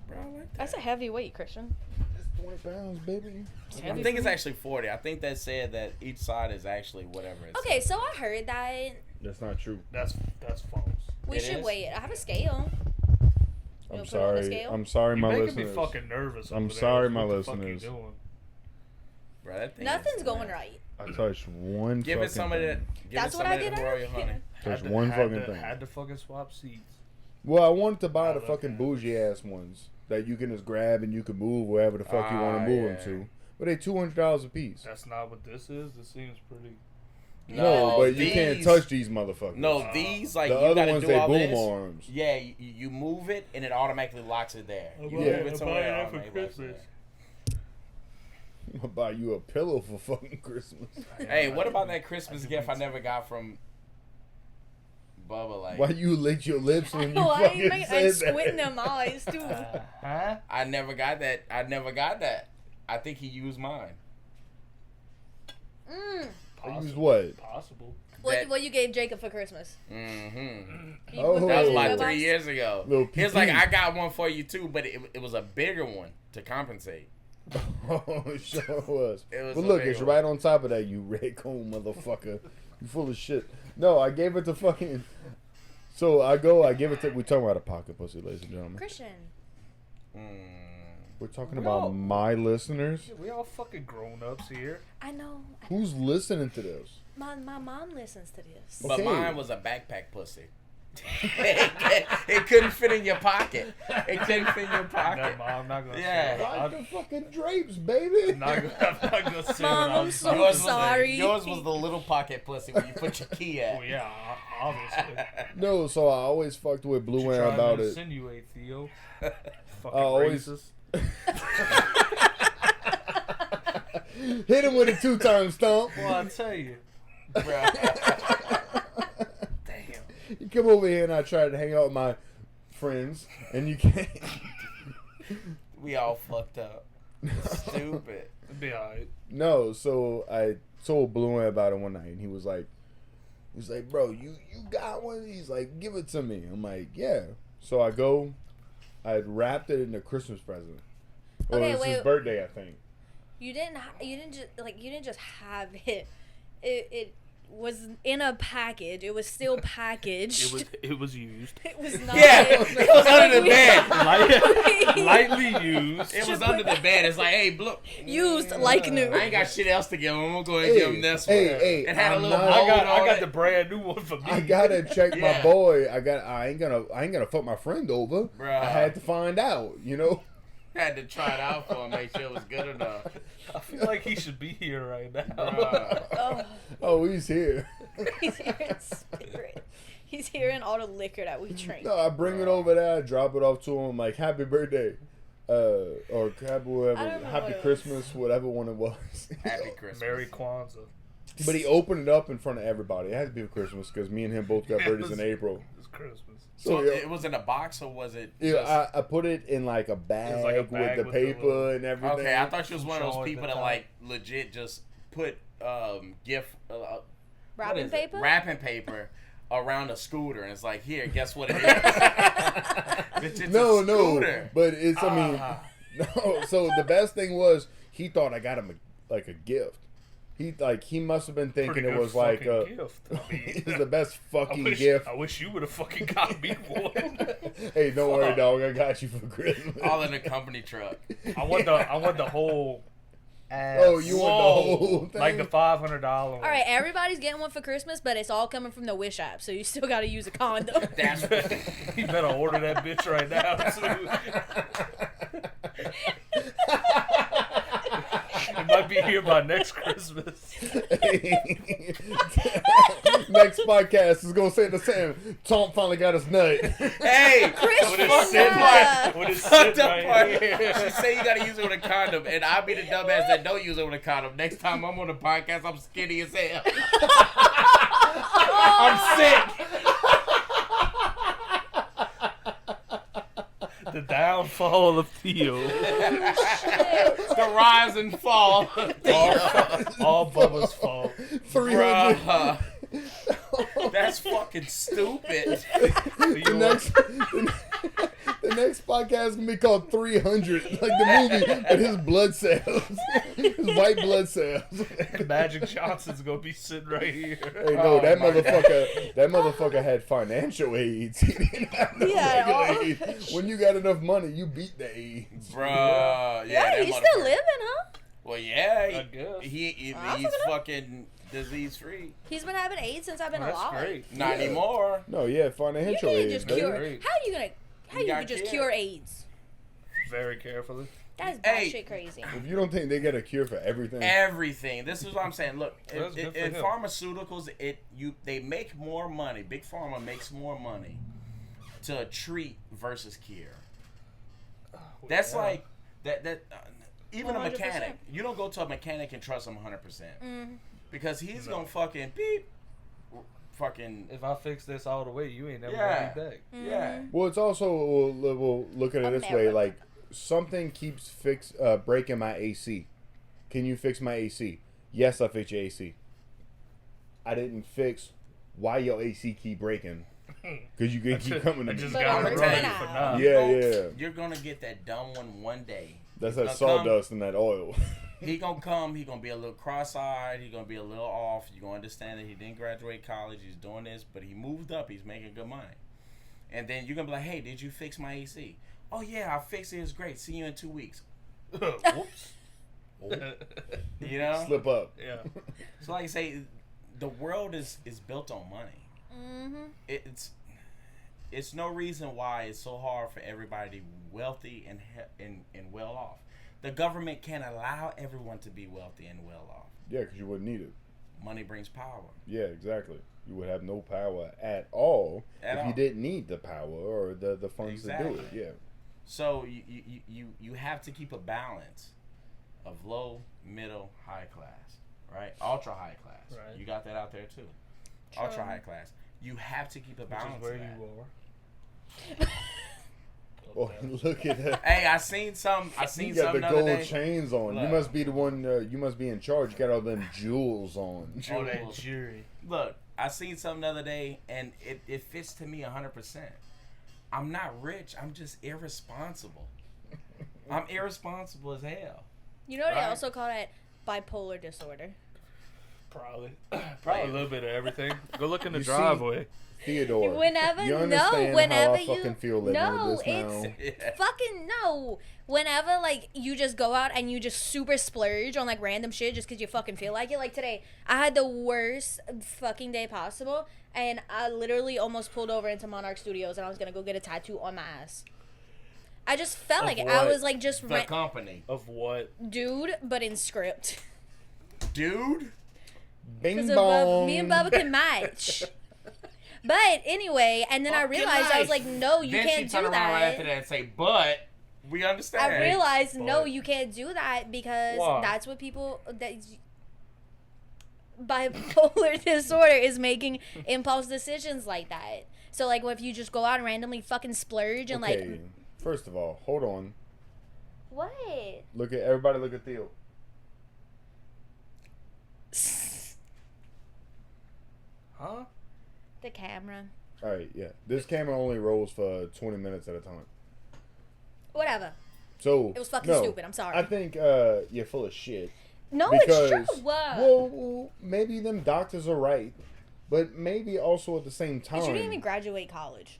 Bro, I like that. That's a heavy weight, Christian. It's 20 pounds, baby. I think it's actually 40. I think that said that each side is actually whatever it Okay, says. so I heard that That's not true. That's false. we It should is? weigh it. I have a scale. I'm put it on the sorry. scale? I'm sorry, You're my making listeners. me fucking nervous. I'm over there. sorry, my What the fuck listeners. you doing? Bro, that thing Nothing's is, going man. right. I touched one Give fucking it some of thing. that. Give That's it what some I of did. that royal honey. Touched Had to- one had fucking to- thing. Had to fucking swap seats. Well, I wanted to buy the Oh, fucking okay. bougie ass ones that you can just grab and you can move wherever the fuck you want to move yeah. them to. But they $200 a piece. That's not what this is. This seems pretty. No, but you can't these- touch these motherfuckers. No, these like the you other gotta ones do they all boom this. arms. Yeah, you move it and it automatically locks it there. You I'm move buying- it I'm somewhere, buying it that for automatically locks it Christmas. there. I'm gonna buy you a pillow for fucking Christmas. Hey, what about that Christmas do gift I pizza. never got from Bubba like. Why you licked your lips when you Why fucking you make said and squinting that? them eyes too? Huh? I never got that. I think he used mine. I use what? Possible. What you gave Jacob for Christmas? Mm-hmm. You Oh. put That was the like Lego 3 box? years ago. Little He was like, PP. I got one for you too, but it was a bigger one to compensate. Oh, it sure was. It was But a look, big it's one. right on top of that, you red cone motherfucker. You full of shit. No, I gave it to fucking. So I give it to. We're talking about a pocket pussy, ladies and gentlemen. Christian. We're talking We about all- my listeners. We all fucking grown ups here. I know. Who's listening to this? My mom listens to this. But Okay. mine was a backpack pussy. It couldn't fit in your pocket. It couldn't fit in your pocket. No, I'm not gonna Yeah. say. Like the fucking drapes, baby. I'm not gonna say Mom, what I I'm was so about to say. sorry. Yours was the little pocket pussy where you put your key at. Oh yeah, obviously. No, so I always fucked with Blue What you Aaron trying about to it. insinuate, Theo? Fucking I always- racist. Hit him with it 2 times, Tomp. Well, I tell you. Bruh. Damn. You come over here and I try to hang out with my friends, and you can't. We all fucked up. Stupid. It'd be alright. No, so I told Blue Aaron about it one night, and he was like, bro, you got one? He's like, give it to me. I'm like, yeah. So I go, I wrapped it in a Christmas present. Well, Okay, it was his wait. birthday, I think. You didn't just have it. It was in a package. It was still packaged. It was used. It was not. Yeah, it was under the bed. Lightly used. It was under the bed. It's like, hey, look. Used like new. I ain't got shit else to give him. I'm gonna go ahead and give him this one. Hey, It had a I'm little not- mold I on got it. the brand new one for me. I gotta check Yeah. my boy. I ain't gonna fuck my friend over. Bruh. I had to find out, you know. Had to try it out for him, make sure it was good enough. I feel like he should be here right now. Bruh. Oh, Oh, he's here. he's here in spirit. He's here in all the liquor that we drink. No, I bring it over there, I drop it off to him, like happy birthday, or happy I don't whatever, remember happy what it Christmas, whatever one it was. Happy Christmas. Merry Kwanzaa. But he opened it up in front of everybody. It had to be for Christmas because me and him both got Yeah, birthdays in April. It's Christmas. So So yeah, it was in a box or was it? yeah, just- I put it in like a bag, like a bag with the with the paper little- and everything. Okay, I thought she was one of those Showing people the that top. like legit just put gift what Wrapping is it? paper? Wrapping paper around a scooter, and it's like, here, guess what it is? Bitch, it's no, a no, scooter. but it's. I mean, Ah. no. So the best thing was he thought I got him like a gift. He must have been thinking Pretty it good was like fucking gift. I mean, it was the best fucking gift. I wish you would have fucking got me one. Hey, don't worry, Fuck. dog. I got you for Christmas. All in a company truck. I want the whole. Ass. Oh, you want the whole thing? Like the $500 one. All right, everybody's getting one for Christmas, but it's all coming from the Wish app, so you still got to use a condom. That's You better order that bitch right now too. It might be here by next Christmas. Next podcast is gonna say the same. Tom finally got his nut. hey, Chris, When the it's fuck sitting that. right, when it's fucked sitting up right part. here. She say you gotta use it with a condom, and I'll be the dumbass that don't use it with a condom. Next time I'm on the podcast, I'm skinny as hell. I'm sick. The downfall of Theo. The rise and fall. All Bubba's fault. 300. Bruh. That's fucking stupid. The next podcast is gonna be called 300, like the movie, but his blood cells, his white blood cells. Magic Johnson's gonna be sitting right here. Hey, no, Oh that my motherfucker had financial AIDS. He didn't have no Yeah, regular AIDS. When you got enough money, you beat the AIDS. Bruh. Yeah, Yeah, that he's still motherfucker- living, huh? Well, yeah. I guess. He's fucking up. fucking disease free. He's been having AIDS since I've been That's alive. great. Not Yeah. anymore. No, yeah, You financial can't AIDS. just baby. cure. Great. How you You can got just cured. cure AIDS? Very carefully. That's Hey. batshit crazy. If you don't think they got a cure for everything, Everything. This is what I'm saying. Look, That's good for in him. pharmaceuticals, they make more money. Big pharma makes more money to treat versus cure. That's Yeah. like that. Even a 100%. mechanic. You don't go to a mechanic and trust him 100% Mm. because he's No. gonna fucking beep fucking. If I fix this all the way, you ain't never Yeah. gonna be back. Yeah. Well, it's also we'll look at it this way: America. like something keeps breaking my AC. Can you fix my AC? Yes, I fix your AC. I didn't fix why your AC keep breaking because you can keep coming to I me. just But got I'm it gonna ready tell for you. now. Yeah. You're gonna get that dumb one day. That's He's that gonna come, sawdust and that oil. He gonna be a little cross-eyed. He gonna be a little off. You gonna understand that he didn't graduate college. He's doing this, but he moved up. He's making good money. And then you're gonna be like, "Hey, did you fix my AC?" "Oh yeah, I fixed it. It's great. See you in 2 weeks." Whoops. You know. Slip up. Yeah. So like I say, the world is built on money. Mm-hmm. It's no reason why it's so hard for everybody to be wealthy and well off. The government can't allow everyone to be wealthy and well off. Yeah, because you wouldn't need it. Money brings power. Yeah, exactly. You would have no power at all At if all. you didn't need the power or the funds to do it. Exactly. Yeah. So you have to keep a balance of low, middle, high class, right? Ultra high class. Right. You got that out there too. True. Ultra high class. You have to keep a Which balance. is where of that. you are. Oh, look at that. Hey, I seen some You got the the other gold day. chains on. You Look. must be the one. You must be in charge. You got all them jewels on. Oh, that Oh. jury. Look, I seen something the other day, and it fits to me 100%. I'm not rich. I'm just irresponsible. I'm irresponsible as hell. You know what they Right. also call that? Bipolar disorder. Probably. Probably a little bit of everything. Go look in the You see- driveway. Theodore. Whenever, you no, understand whenever how I fucking you, feel living no, with this now. it's fucking no. Whenever like you just go out and you just super splurge on like random shit just because you fucking feel like it. Like today, I had the worst fucking day possible, and I literally almost pulled over into Monarch Studios, and I was gonna go get a tattoo on my ass. I just felt Of like it. I what? was like just The company, Of what? dude, but in script. dude. Bing Because bong. me and Bubba can match. But anyway, and then I Fucking realized I was nice. like, no, you Then can't she turn do around right after that. that and say, "But we understand." I realized no, But- you can't do that because Why? that's what people that bipolar disorder is making impulse decisions like that. So like, what if you just go out and randomly fucking splurge and Okay. like First of all, hold on. what? Look at everybody. Look at Theo. Huh? The camera. All right. Yeah. This camera only rolls for 20 minutes at a time. Whatever. So It was fucking no, stupid. I'm sorry. I think you're full of shit. No, Because it's true. well, maybe them doctors are right, but maybe also at the same time. But you didn't even graduate college.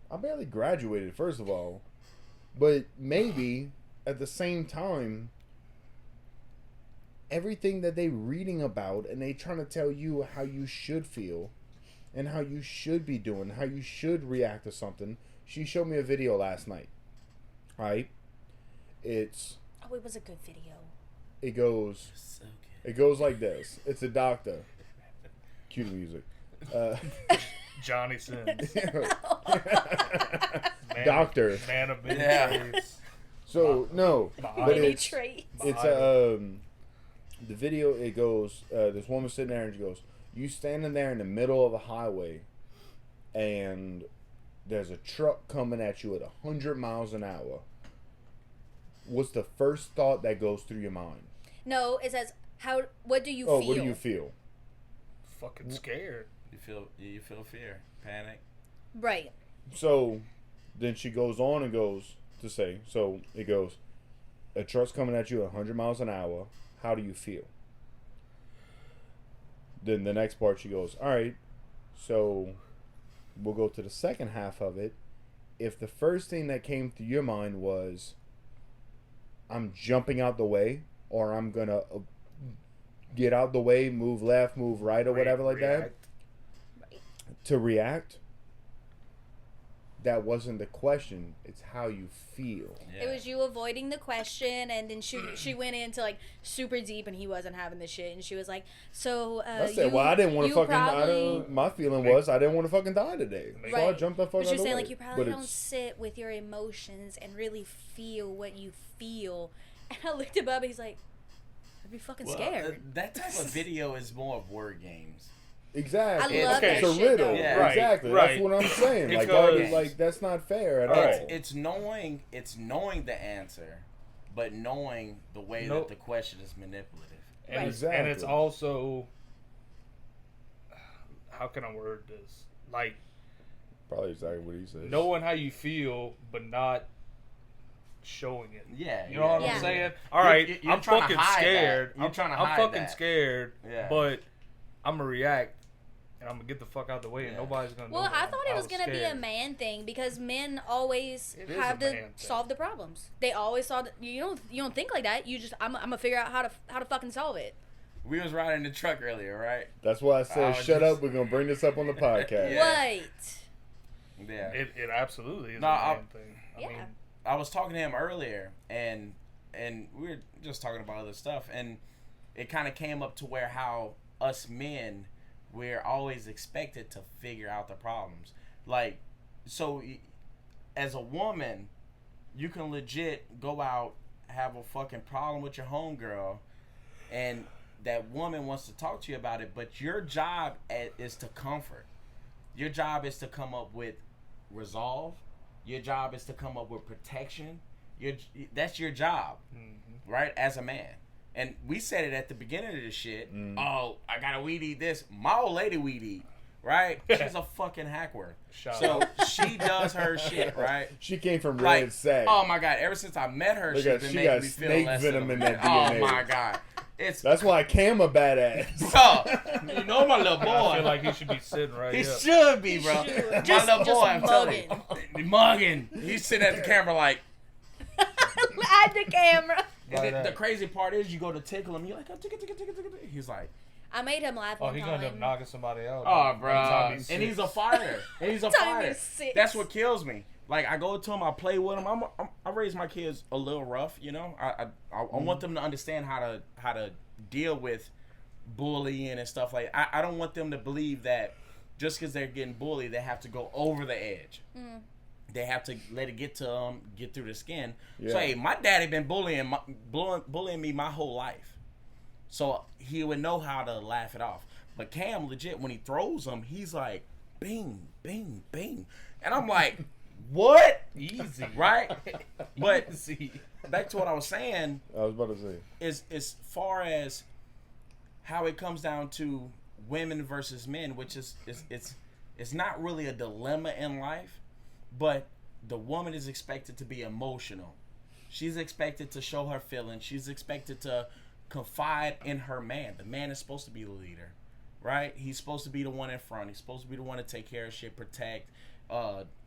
I barely graduated, first of all. But maybe at the same time, everything that they reading about and they trying to tell you how you should feel and how you should be doing, how you should react to something. She showed me a video last night. Right? It Oh, it was a good video. goes So good. it goes like this. It's a doctor. Cue the music. Johnny Sins. Man, Doctor. Man of many Yeah. trades. So no, but Many it's traits. it's the video. It goes. This woman sitting there and she goes, "You standing there in the middle of a highway, and there's a truck coming at you at 100 miles an hour. What's the first thought that goes through your mind? No, it says how. What do you Oh, feel? what do you feel? Fucking scared. You feel fear, panic. Right. So then she goes on and goes to say, so it goes, a truck's coming at you at 100 miles an hour. How do you feel? Then the next part she goes, all right, so we'll go to the second half of it. If the first thing that came through your mind was, I'm jumping out the way, or I'm going to get out the way, move left, move right, or whatever like that, React. to react, that wasn't the question. It's how you feel. Yeah. It was you avoiding the question, and then she went into like super deep, and he wasn't having the shit, and she was like, "So I said, well, I didn't want to fucking. My feeling was I didn't want to fucking die today, so I Right. jumped the fuck But out she of was the saying way. like you probably But don't it's- sit with your emotions and really feel what you feel." And I looked at Bubba. He's like, "I'd be fucking Well, scared." that type of video is more of word games. Exactly. I love it's that a shit, riddle. though. Yeah. Right, Exactly. right. That's what I'm saying. Like, Because- that's not fair at all. It's knowing the answer, but knowing the way Nope. that the question is manipulative. And, Right. and it's Exactly. also, how can I word this? Like, Probably exactly what he said. knowing how you feel, but not showing it. Yeah, You know what Yeah. I'm saying? All right, You're I'm trying to fucking hide that. scared. You're trying to I'm hide fucking that. scared. Yeah. But I'm gonna react, and I'm gonna get the fuck out the way, and Yeah. nobody's gonna. Well, know that I thought it was gonna be a scared. man thing because men always It is have a to man thing. solve the problems. They always solve. You don't think like that. You just I'm gonna figure out how to fucking solve it. We was riding the truck earlier, right? That's why I said, I was shut just- up. We're gonna bring this up on the podcast. Yeah. What? Yeah. It absolutely is No, a man thing. I Yeah. mean, I was talking to him earlier, and we were just talking about other stuff, and it kind of came up to where how us men, we're always expected to figure out the problems. Like, so as a woman, you can legit go out, have a fucking problem with your homegirl, and that woman wants to talk to you about it, but your job is to comfort. Your job is to come up with resolve. Your job is to come up with protection. That's your job, right? As a man. And we said it at the beginning of this shit. Oh, I gotta weed eat this. My old lady weed eat, right? She's a fucking hackworth. Shout So she does her shit, right? She came from Like, Red Sack. oh my god! Ever since I met her, Look she's at- been she making got me feel snake less venom of a in man. that Oh DNA. my god! It's That's why Cam a badass. bro. You know my little boy. I feel like he should be sitting right He here. should be, bro. should. My Just- little just boy, I'm telling mugging. you. Mugging. He's sitting at the camera like. At the camera. And Right the at. crazy part is you go to tickle him, you're like, oh, tickle, tickle, tickle, tickle. He's like, I made him laugh Oh, one he's gonna end up time. knocking somebody out. oh, by bro. the time And he's a fighter. And he's a Time fighter. he's 6. That's what kills me. Like, I go to him, I play with him. I raise my kids a little rough, you know. I want them to understand how to deal with bullying and stuff like that. I don't want them to believe that just because they're getting bullied, they have to go over the edge. They have to let it get to them, get through the skin. Yeah. So, hey, my daddy been bullying me my whole life. So he would know how to laugh it off. But Cam, legit, when he throws them, he's like, bing, bing, bing. And I'm like, what? Easy. Right? But Easy. back to what I was saying I was about to say. is as far as how it comes down to women versus men, which is it's not really a dilemma in life, but the woman is expected to be emotional. She's expected to show her feelings. She's expected to confide in her man. The man is supposed to be the leader, right? He's supposed to be the one in front. He's supposed to be the one to take care of shit, protect,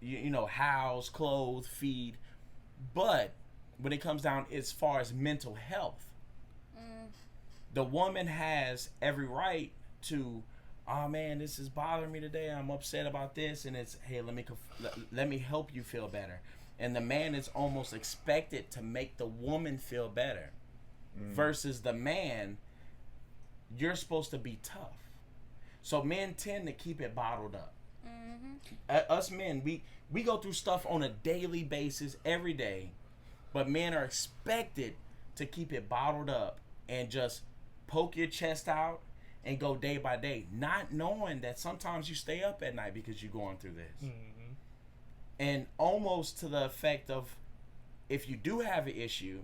you know, house, clothe, feed. But when it comes down as far as mental health, the woman has every right to, oh man, this is bothering me today. I'm upset about this, and it's, hey, let me help you feel better. And the man is almost expected to make the woman feel better, versus the man, you're supposed to be tough. So men tend to keep it bottled up. Us men, we go through stuff on a daily basis, every day, but men are expected to keep it bottled up and just poke your chest out and go day by day, not knowing that sometimes you stay up at night because you're going through this. And almost to the effect of, if you do have an issue,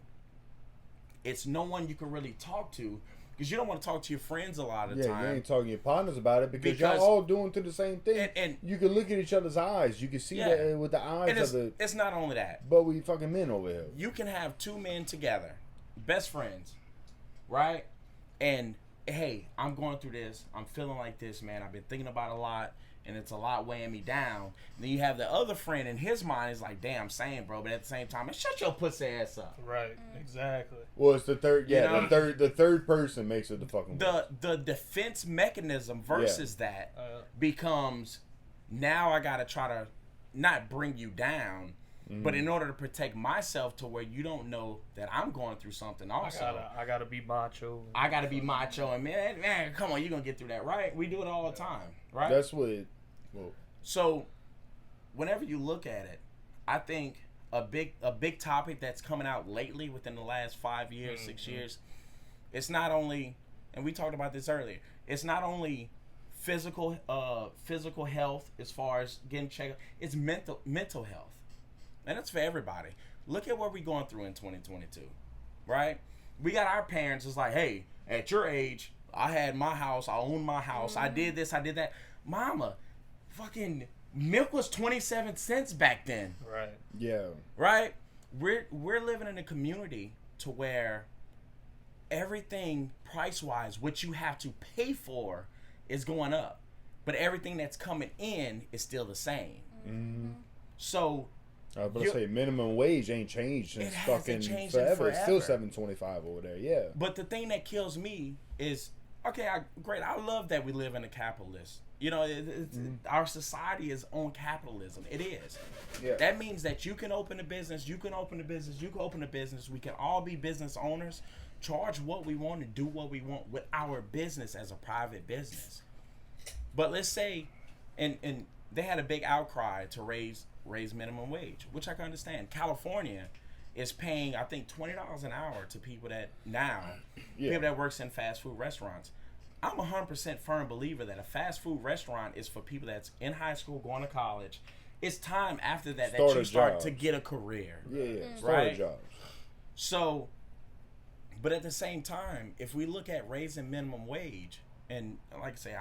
it's no one you can really talk to, because you don't want to talk to your friends a lot of the Yeah, time. you ain't talking to your partners about it because y'all Because- all doing to the same thing. And you can look at each other's eyes. You can see Yeah. that with the eyes and of the. it's not only that. But we fucking men over here. You can have two men together, best friends, right? And hey, I'm going through this. I'm feeling like this, man. I've been thinking about it a lot, and it's a lot weighing me down. Then you have the other friend in his mind is like, damn, same, bro. But at the same time, man, shut your pussy ass up. Right. Exactly. Well, it's the third. Yeah, You know? the third person makes it the fucking. worst. The defense mechanism versus that becomes, now I gotta try to not bring you down, but in order to protect myself to where you don't know that I'm going through something also. I gotta be macho. I gotta be macho and man, come on, you're gonna get through that, right? We do it all the time, right? That's what. Well, So, whenever you look at it, I think a big topic that's coming out lately within the last 5 years, 6 years, it's not only, and we talked about this earlier, it's not only physical health as far as getting checked. It's mental health, and that's for everybody. Look at what we're going through in 2022, right? We got our parents. It's like, hey, at your age, I had my house. I owned my house. I did this. I did that. Mama, fucking milk was 27 cents back then. Right. Yeah. Right? We're living in a community to where everything price-wise, what you have to pay for is going up. But everything that's coming in is still the same. Mm-hmm. So I was about to say minimum wage ain't changed since fucking changed forever. in It's still forever. $7.25 over there. Yeah. But the thing that kills me is, okay, great. I love that we live in a capitalist. You know, our society is on capitalism. It is. Yeah. That means that you can open a business. You can open a business. You can open a business. We can all be business owners. Charge what we want and do what we want with our business as a private business. But let's say, and they had a big outcry to raise minimum wage, which I can understand. California is paying, I think, $20 an hour to people that people that works in fast food restaurants. I'm 100% firm believer that a fast food restaurant is for people that's in high school, going to college. It's time after that that you start to get a career. Yeah. Right? Jobs. So, but at the same time, if we look at raising minimum wage, and like I say,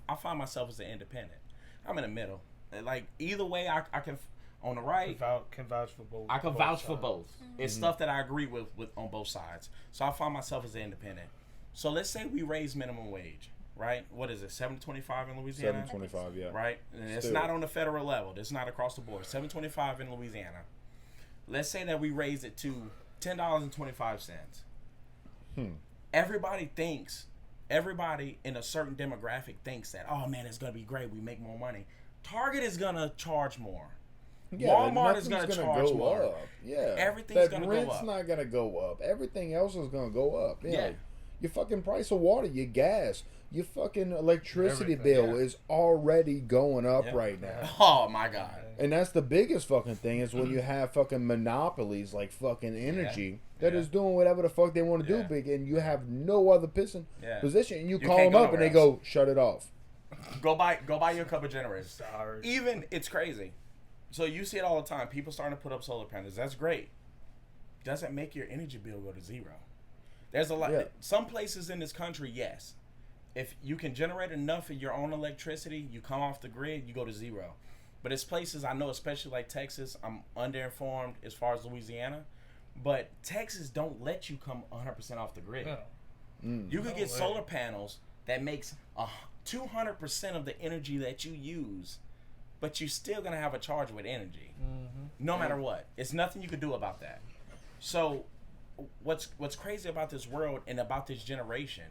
I find myself as an independent. I'm in the middle. Like either way, I can on the right. Can vouch for both. I can vouch for sides. both. It's stuff that I agree with on both sides. So I find myself as an independent. So let's say we raise minimum wage, right? What is it, $7.25 in Louisiana? $7.25, yeah. Right? And it's not on the federal level. It's not across the board. $7.25 in Louisiana. Let's say that we raise it to $10.25. Everybody in a certain demographic thinks that, oh man, it's gonna be great. We make more money. Target is gonna charge more. Yeah, Walmart is gonna charge go more. up. Yeah, Everything's that gonna go rent's up. not gonna go up. Everything else is gonna go up. Yeah. Yeah. Your fucking price of water, your gas, your fucking electricity Everything, bill yeah. is already going up Yeah. right now. Oh my God. And that's the biggest fucking thing is when you have fucking monopolies like fucking energy that Yeah. is doing whatever the fuck they want to Yeah. do, big, and you have no other Yeah. position. And you call can't them go up and they nowhere go, shut it off. Go buy your couple generators. Sorry. Even it's crazy. So you see it all the time. People starting to put up solar panels. That's great. Doesn't make your energy bill go to zero. There's a lot. Yeah. Some places in this country, yes. If you can generate enough of your own electricity, you come off the grid, you go to zero. But it's places I know, especially like Texas. I'm underinformed as far as Louisiana, but Texas don't let you come 100% off the grid. No. You could No get way. solar panels that makes 200% of the energy that you use, but you're still gonna have a charge with energy, no matter what. It's nothing you could do about that. So, what's crazy about this world and about this generation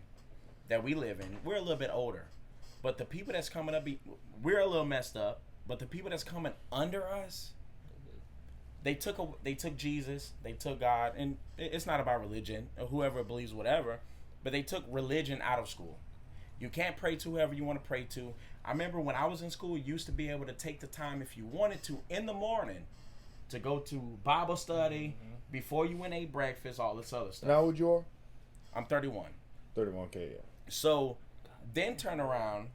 that we live in? We're a little bit older, but the people that's coming up, we're a little messed up. But the people that's coming under us, they took Jesus, they took God, and it's not about religion or whoever believes whatever, but they took religion out of school. You can't pray to whoever you want to pray to. I remember when I was in school, you used to be able to take the time if you wanted to in the morning to go to Bible study before you went and ate breakfast, all this other stuff. Now, would you are? I'm 31. 31K, yeah. So then turn around.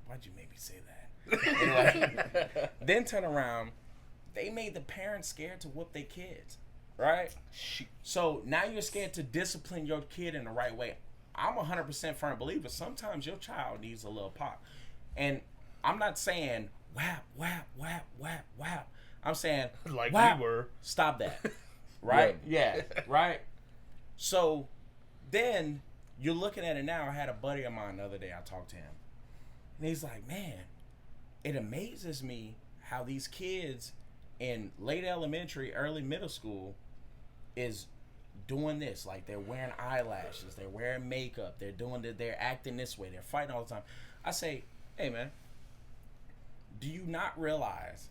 Why'd you make me say that? Anyway, then turn around. They made the parents scared to whoop their kids, right? So now you're scared to discipline your kid in the right way. I'm 100% firm believer. Sometimes your child needs a little pop, and I'm not saying whap, whap, whap, whap, whap. I'm saying Like whap. we were. Stop that, right? Yeah, right. So then you're looking at it now. I had a buddy of mine the other day. I talked to him, and he's like, "Man, it amazes me how these kids in late elementary, early middle school is doing this. Like they're wearing eyelashes, they're wearing makeup, they're acting this way, they're fighting all the time." I say, hey man, do you not realize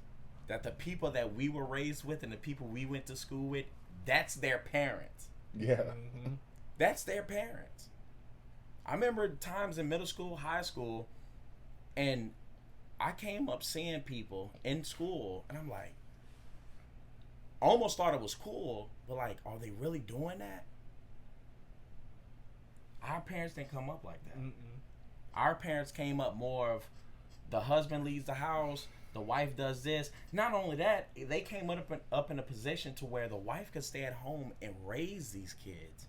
that the people that we were raised with and the people we went to school with, that's their parents? Yeah. That's their parents. I remember times in middle school, high school, and I came up seeing people in school, and I'm like, almost thought it was cool, but like, are they really doing that? Our parents didn't come up like that. Our parents came up more of the husband leaves the house, the wife does this. Not only that, they came up in a position to where the wife could stay at home and raise these kids.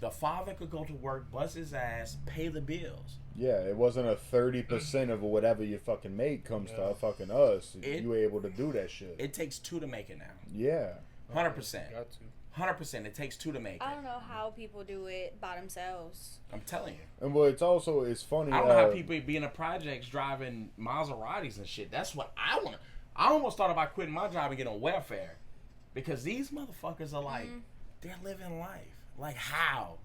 The father could go to work, bust his ass, pay the bills. Yeah, it wasn't a 30% of whatever you fucking make comes to fucking us. You were able to do that shit. It takes two to make it now. Yeah. 100%. Got to. 100%. It takes two to make it. I don't know how people do it by themselves. I'm telling you. And well, it's funny. I don't know how people be in the projects driving Maseratis and shit. That's what I want. I almost thought about quitting my job and getting on welfare. Because these motherfuckers are like, they're living life. Like, how?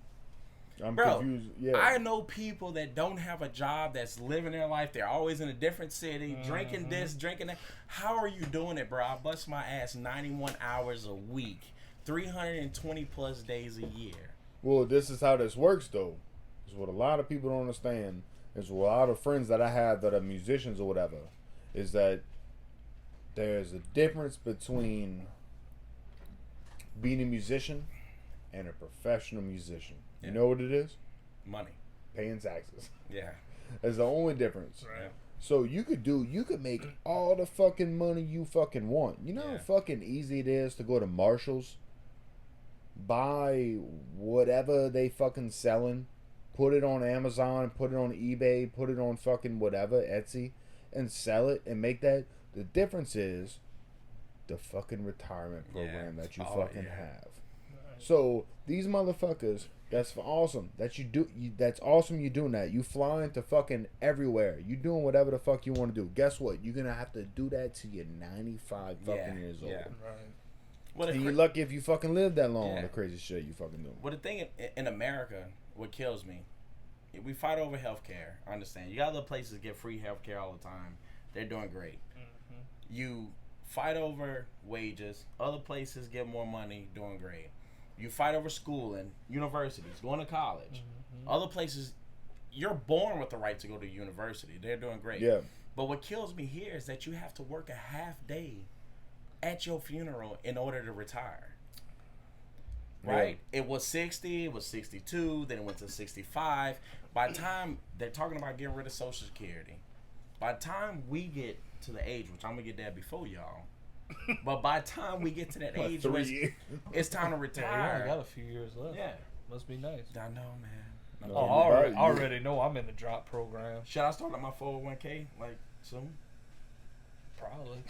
I'm Bro, confused. Yeah. I know people that don't have a job that's living their life. They're always in a different city, drinking this, drinking that. How are you doing it, bro? I bust my ass 91 hours a week, 320 plus days a year. Well, this is how this works, though. Is what a lot of people don't understand. Is what a lot of friends that I have that are musicians or whatever, is that there's a difference between being a musician and a professional musician. You know what it is? Money. Paying taxes. Yeah. That's the only difference. Right. So you could make all the fucking money you fucking want. You know how fucking easy it is to go to Marshall's, buy whatever they fucking selling, put it on Amazon, put it on eBay, put it on fucking whatever, Etsy, and sell it and make that. The difference is the fucking retirement program that you fucking have. So these motherfuckers, that's awesome. That's awesome. You doing that. You flying to fucking everywhere. You doing whatever the fuck you want to do. Guess what? You're gonna have to do that till you're 95 fucking years old. Right. Well, And you're lucky if you fucking live that long. The crazy shit you fucking do. Well, the thing in America, what kills me, we fight over healthcare. I understand. You got other places that get free healthcare all the time. They're doing great. You fight over wages. Other places get more money, doing great. You fight over schooling, universities, going to college. Other places, you're born with the right to go to university. They're doing great. Yeah. But what kills me here is that you have to work a half day at your funeral in order to retire. Right? It was 60, it was 62, then it went to 65. By the time they're talking about getting rid of Social Security, by the time we get to the age, which I'm going to get there before y'all, but by the time we get to that age where it's time to retire. Yeah, we only got a few years left. Yeah. Must be nice. I know, man. No, I already know I'm in the drop program. Should I start on my 401k like soon? Probably.